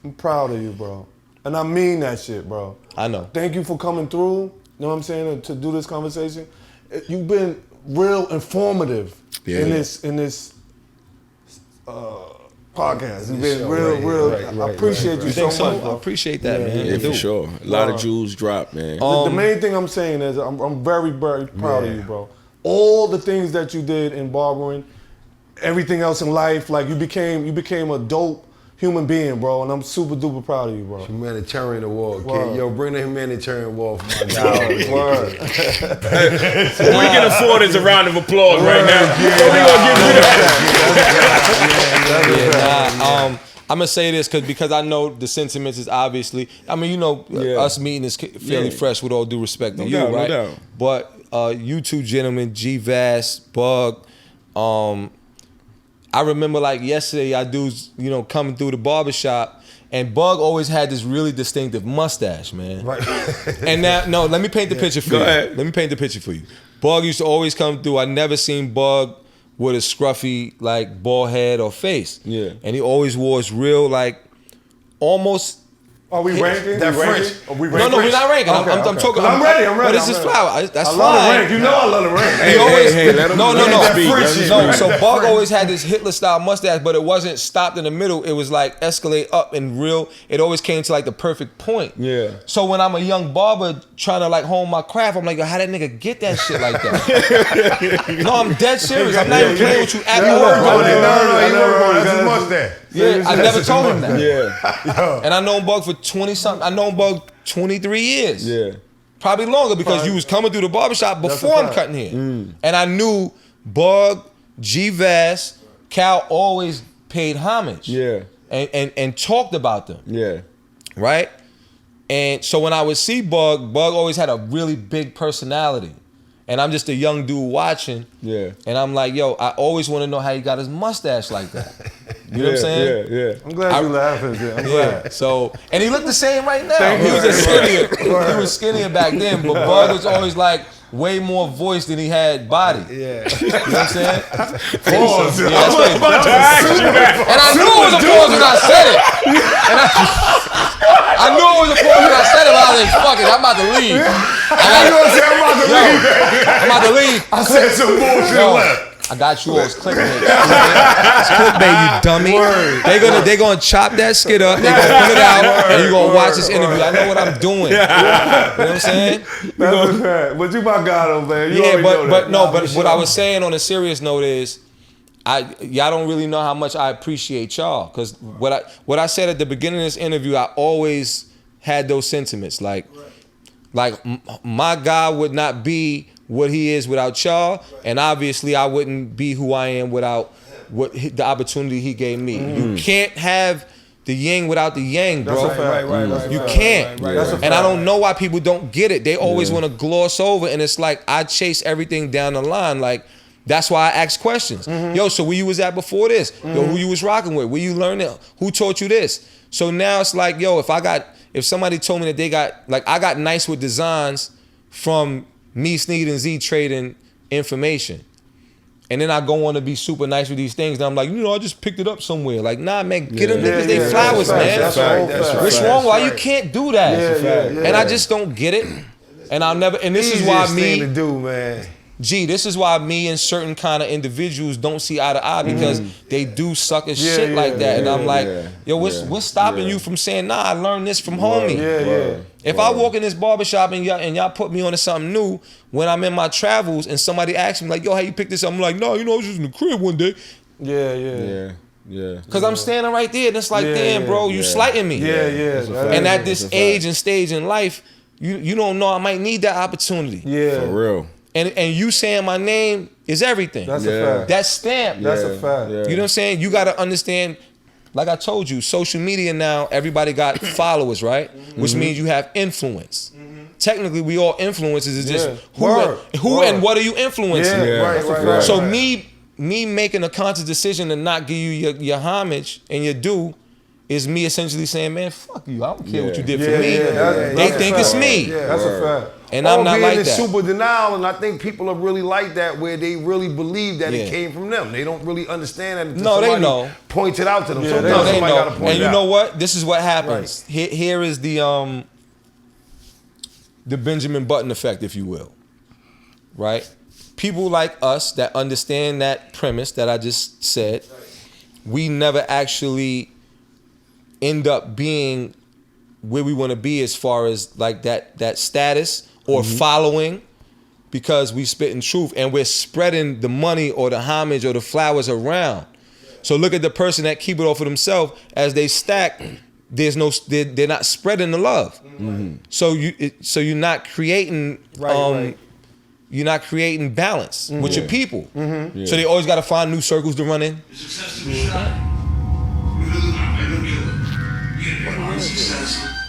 I'm proud of you, bro. And I mean that shit, bro. I know. Thank you for coming through. You know what I'm saying? To do this conversation. You've been real informative in this podcast. You've been real. I appreciate you so much, bro. I appreciate that, man. Yeah, for sure. A lot of jewels dropped, man. The main thing I'm saying is I'm very, very proud of you, bro. All the things that you did in barbering, everything else in life, like you became a dope human being, bro, and I'm super duper proud of you, bro. Humanitarian award, kid. Word. Yo, bring the humanitarian award for my guy. Word. What we can afford is a round of applause right now. So we gonna give you that. I'm gonna say this because I know the sentiments is obviously. I mean, you know, us meeting is fairly fresh. With all due respect to you, right? No doubt. But you two gentlemen, G Vass, Bug, I remember like yesterday, I dudes, coming through the barbershop, and Bug always had this really distinctive mustache, man. Right. And now, let me paint the picture for you. Let me paint the picture for you. Bug used to always come through. I never seen Bug with a scruffy, like, bald head or face. Yeah. And he always wore his real, like, almost. Are we ranking? That French. No, we're not ranking. I'm talking. I'm ready. But this is flower. That's I fine. love the rank. You know I love the rank. He always, let him no. speak. No, so Bug always had this Hitler style mustache, but it wasn't stopped in the middle. It was like escalate up and real. It always came to like the perfect point. Yeah. So when I'm a young barber trying to like hone my craft, I'm like, yo, how that nigga get that shit like that? No, I'm dead serious. I'm not even playing with you at all. No, that's his mustache. Yeah, I never told him that. Yeah. And I known Bug for 20-something. I known Bug 23 years. Yeah. Probably longer because you was coming through the barbershop before I'm cutting here. And I knew Bug, G-Vass, Cal always paid homage. Yeah. And talked about them. Yeah. Right? And so when I would see Bug always had a really big personality. And I'm just a young dude watching. Yeah. And I'm like, yo, I always want to know how he got his mustache like that. You know what I'm saying? Yeah. I'm glad you laughing. I'm glad. Yeah. So, and he looked the same right now. Thank He you. was just skinnier. He was skinnier back then, but Bug was always like way more voice than he had body. Yeah. You know what I'm saying? Pause. Yeah, that's what about to ask you that. and I knew it was a pause when I said it. And I knew it was a pause when I said it, but I was like, fuck it, I'm about to leave. I'm about to leave. I said some bullshit left. I got you all. It's clickbait. It's clickbait, you dummy. They gonna chop that skit up. They gonna put it out, and you gonna watch this interview. I know what I'm doing. You know what I'm saying? That's a fact. But you my guy though, man. You Yeah, already know that. but what I was saying on a serious note is, y'all don't really know how much I appreciate y'all. Cause what I said at the beginning of this interview, I always had those sentiments. Like my guy would not be what he is without y'all, and obviously I wouldn't be who I am without the opportunity he gave me. You can't have the yin without the yang, bro. That's a fact. Right. You can't. That's a And I fact. don't know why people don't get it. They always want to gloss over, and it's like I chase everything down the line. Like that's why I ask questions. Yo, so where you was at before this? Yo, who you was rocking with? Where you learned it? Who taught you this? So now it's like, yo, if somebody told me that they got, like, I got nice with designs from me, Sneed, and Z trading information. And then I go on to be super nice with these things. And I'm like, I just picked it up somewhere. Like, nah, man, get them niggas they flowers, man. That's right. What's wrong? Why you can't do that? Yeah. And I just don't get it. And I'll never, and this is why Easiest thing to do, man. This is why me and certain kind of individuals don't see eye to eye because they do sucker shit like that. And I'm like, yo, what's stopping you from saying, nah, I learned this from homie. If I walk in this barbershop and y'all put me onto something new, when I'm in my travels and somebody asks me like, yo, how you pick this up? I'm like, no, I was just in the crib one day. Yeah. Cause I'm standing right there and it's like, damn, bro, you slighting me. And at this age and stage in life, you don't know I might need that opportunity. For real. And you saying my name is everything. That's a fact. That stamp. That's a fact. You know what I'm saying? You got to understand, like I told you, social media now, everybody got followers, right? Which means you have influence. Technically, we all influencers. It's just who and what are you influencing? Right. So me making a conscious decision to not give you your homage and your due is me essentially saying, man, fuck you. I don't care what you did for me. They think it's me. That's a fact. And I'm not like being in that. super denial, and I think people are really like that, where they really believe that it came from them. They don't really understand that. No, they know. Points it out to them. Yeah, Sometimes they somebody know. got to point And it you out. know what? This is what happens. Here is the Benjamin Button effect, if you will. Right? People like us that understand that premise that I just said, we never actually end up being where we want to be as far as like that status or following, because we spitting truth and we're spreading the money or the homage or the flowers around. So look at the person that keep it all for themselves. As they stack, they're not spreading the love. So you're not creating you're not creating balance with your people. So they always got to find new circles to run in.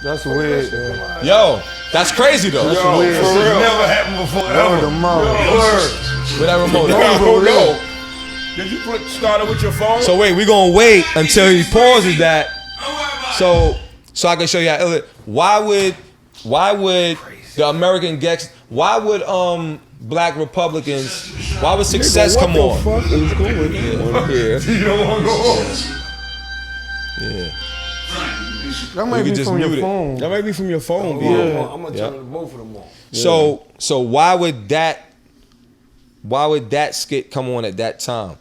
That's weird. Yo, that's crazy though. That's weird. This never happened before. Word of mouth. With that remote. No. Did you start it with your phone? So wait, we gonna wait until he pauses that, so I can show you how. Why would the American Gex? Why would Black Republicans? Why would success come on? What the fuck is going on here? You don't want to go home. Yeah. That might be from your phone. That might be from your phone. I'm gonna turn both of them on. So why would that skit come on at that time?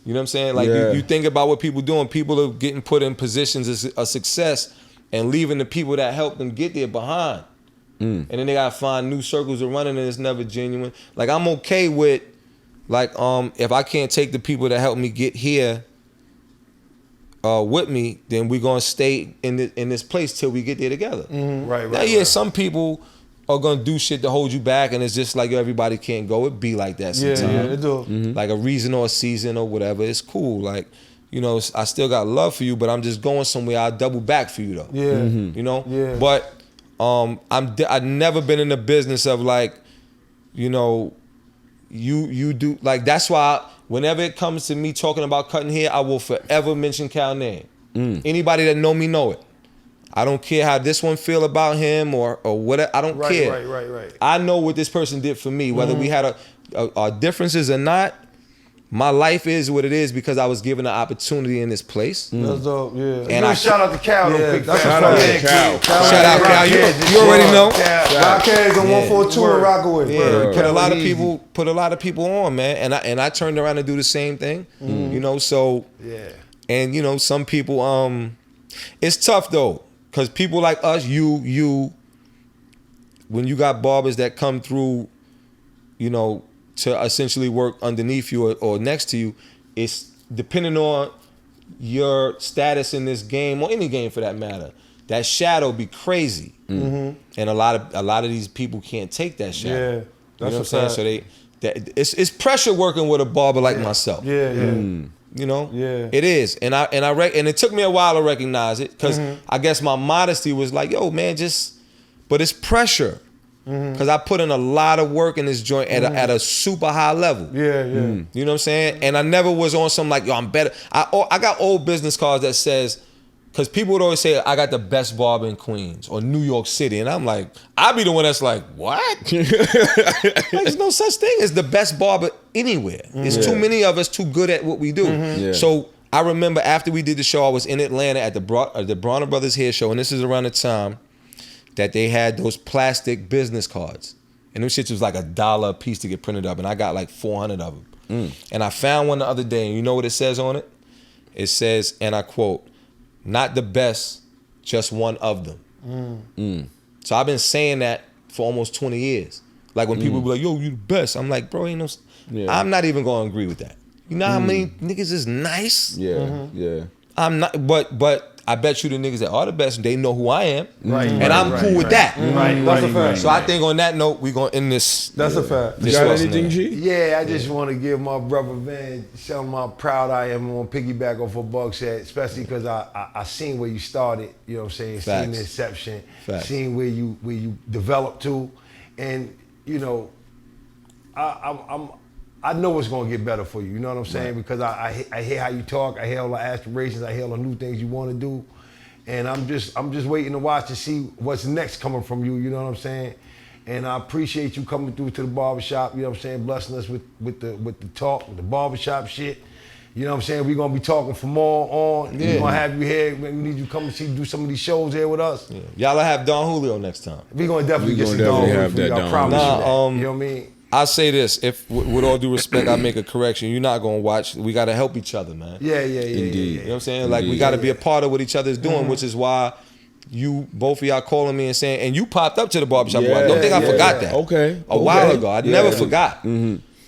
You know what I'm saying? Like you think about what people doing. People are getting put in positions of success and leaving the people that helped them get there behind. And then they gotta find new circles of running, and it's never genuine. Like I'm okay with, like if I can't take the people that helped me get here with me, then we're gonna stay in this place till we get there together. Right. Now, some people are gonna do shit to hold you back, and it's just like everybody can't go. It be like that sometimes. Yeah, it do. Like a reason or a season or whatever. It's cool. Like, you know, I still got love for you, but I'm just going somewhere. I'll double back for you though. Yeah. You know. Yeah. But I've never been in the business of like, you know, you do like that's why whenever it comes to me talking about cutting hair, I will forever mention Cal's name. Anybody that know me know it. I don't care how this one feel about him or whatever. I don't care. Right. I know what this person did for me, whether we had our differences or not. My life is what it is because I was given an opportunity in this place. That's dope, yeah. And Shout out to Cal, though, quick. Shout out to Cal. Shout out Cal. You already know. Rockaway's on 142 in Rockaway. Yeah, put a lot of people on, man. And I turned around and do the same thing. You know, so and you know, some people it's tough though, because people like us, you when you got barbers that come through, you know, to essentially work underneath you or next to you, it's depending on your status in this game or any game for that matter. That shadow be crazy, and a lot of these people can't take that shadow. Yeah, you know that's what I'm saying. So it's pressure working with a barber like myself. Yeah. You know, Yeah. it is, and it took me a while to recognize it because I guess my modesty was like, yo, man, but it's pressure. Because I put in a lot of work in this joint at a super high level. Yeah. You know what I'm saying? And I never was on some like, yo, I'm better. I got old business cards that says, because people would always say, I got the best barber in Queens or New York City. And I'm like, I be the one that's like, what? Like, there's no such thing as the best barber anywhere. There's too many of us too good at what we do. Yeah. So I remember after we did the show, I was in Atlanta at the Bronner Brothers Hair Show. And this is around the time that they had those plastic business cards. And them shits was like $1 a piece to get printed up. And I got like 400 of them. And I found one the other day, and you know what it says on it? It says, and I quote, not the best, just one of them. So I've been saying that for almost 20 years. Like when people be like, yo, you the best. I'm like, bro, ain't no, I'm not even gonna agree with that. You know how many niggas is nice? Yeah. I'm not, but I bet you the niggas that are the best, they know who I am. Right. And I'm cool with that. That's a fact. So I think on that note, we're gonna end this. That's a fact. You got anything, G? Yeah, I just want to give my brother Van, show him how proud I am on piggyback off of Buck said, especially because I seen where you started, you know what I'm saying, Facts. seen the inception, Facts. seen where you developed to, and you know, I know it's gonna get better for you. You know what I'm saying? Because I hear how you talk. I hear all the aspirations. I hear all the new things you want to do, and I'm just waiting to watch to see what's next coming from you. You know what I'm saying? And I appreciate you coming through to the barbershop. You know what I'm saying? Blessing us with the talk, with the barbershop shit. You know what I'm saying? We're gonna be talking from more on. We're gonna have you here. We need you to come and do some of these shows here with us. Yeah. Y'all will have Don Julio next time. We're gonna definitely get some definitely Don have Julio. that I Don promise you Julio. that. You know what I mean? I'll say this, if with all due respect, I make a correction. You're not gonna watch. We gotta help each other, man. Yeah. Indeed. You know what I'm saying? Like we gotta be a part of what each other's doing, which is why you both of y'all calling me and saying, and you popped up to the barbershop. I don't think I forgot that. Okay. A while ago. I never forgot.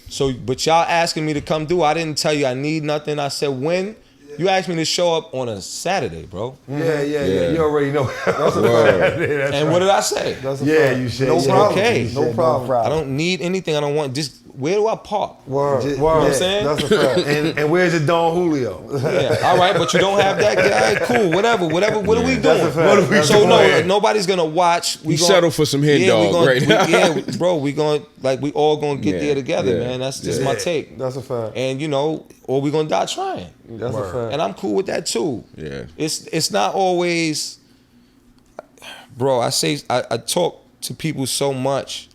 So, but y'all asking me to come do, I didn't tell you I need nothing. I said when. You asked me to show up on a Saturday, bro. Yeah. You already know. That's a fact. And what did I say? That's a fact. You said no yeah. problem. Okay. No problem. I don't need anything. I don't want, just where do I park? Word. You know Word. what I'm saying? That's a fact. And where's the Don Julio? Yeah, all right, but you don't have that guy. All right, cool, whatever. What are we doing? That's a fact. What are we So doing? no, nobody's gonna watch. We settle for some head dog right now. Bro, we all gonna get there together, man. That's just my take. That's a fact. And you know, or we gonna die trying. That's a fact. And I'm cool with that too. Yeah. It's not always, bro. I talk to people so much,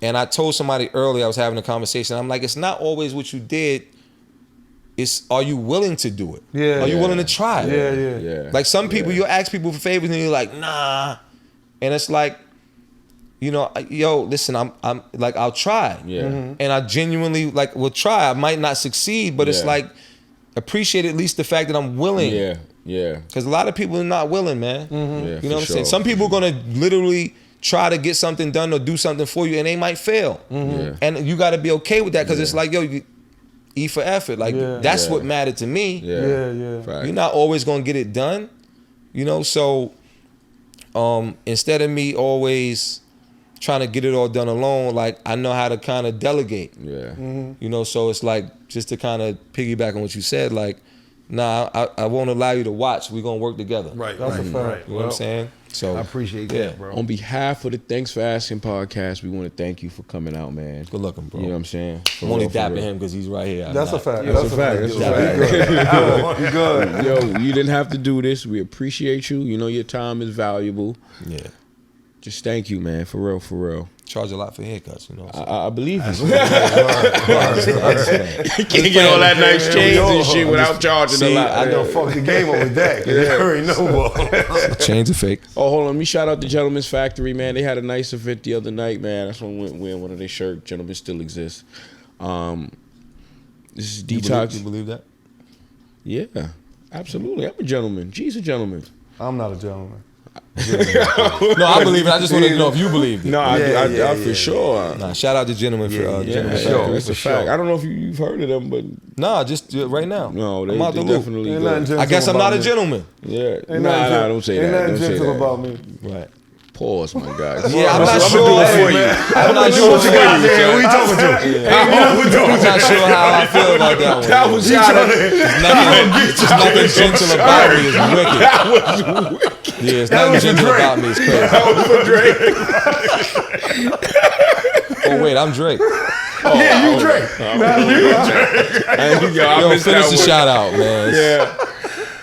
and I told somebody earlier I was having a conversation. I'm like, it's not always what you did are you willing to do it? Yeah. Are you willing to try it? Yeah. Like some people, you'll ask people for favors and you're like, nah. And it's like, you know, yo, listen, I'm like, I'll try. Yeah. And I genuinely like will try. I might not succeed, but it's like, appreciate at least the fact that I'm willing. Yeah. Because a lot of people are not willing, man. Yeah, You know what I'm saying? Some people are gonna literally try to get something done or do something for you and they might fail. Yeah. And you gotta be okay with that because it's like, yo, you E for effort. Like that's what mattered to me. Yeah. Right. You're not always gonna get it done. You know, so instead of me always trying to get it all done alone, like I know how to kind of delegate. Yeah. You know, so it's like just to kind of piggyback on what you said, like, nah, I won't allow you to watch. We're gonna work together. Right. That's a fact. Right. You know what I'm saying? So I appreciate that, bro. On behalf of the Thanks for Asking podcast, we want to thank you for coming out, man. good looking, bro. You know what I'm saying? I'm only dapping him because he's right here. That's a fact. That's a fact. That's a fact. You good. Yo, you didn't have to do this. We appreciate you. You know your time is valuable. Yeah. Just thank you, man. For real, for real. Charge a lot for haircuts, you know. So. I believe you. Can't get all that nice chains and shit without charging a lot. I done fucked the game up with that. You already know what. Chains are fake. Oh, hold on. Let me shout out the Gentleman's Factory, man. They had a nice event the other night, man. That's when we went wearing one of their shirts. Gentlemen still exists. This is Detox. You believe that? Yeah, absolutely. I'm a gentleman. G's a gentleman. I'm not a gentleman. No, I believe it. I just wanted to know if you believed it. No, I for sure. Nah, shout out to Gentlemen for Gentlemen Sure, Factory. that's a fact. I don't know if you've heard of them, but Nah, just right now. no, I'm out the loop. definitely Ain't good. nothing gentle I guess I'm about not a me. gentleman. Yeah, Ain't nah, nothing don't say Ain't that. nothing Don't say gentle that. about me. Right. Pause, my guy. Yeah, I'm not I'ma sure. do it for you. I'm not sure. What you got there? Who you talking to? I'm not sure how I feel about that one. That was shot at. There's nothing gentle about me. It's wicked. That was wicked. Yeah, it's nothing gentle about me. It's crazy. That was for Drake. Oh wait, I'm Drake. Yeah, you Drake. Yo, finish the shout out, man. Yeah.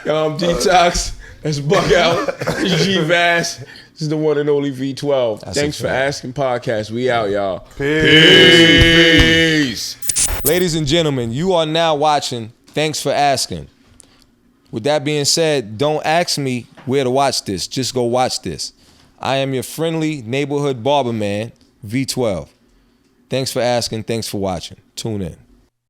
Detox. That's Buck Out. It's G Vass. This is the one and only V12. Thanks for asking podcast. We out, y'all. Peace. Ladies and gentlemen, you are now watching Thanks for Asking. With that being said, don't ask me where to watch this. Just go watch this. I am your friendly neighborhood barber man, V12. Thanks for asking. Thanks for watching. Tune in.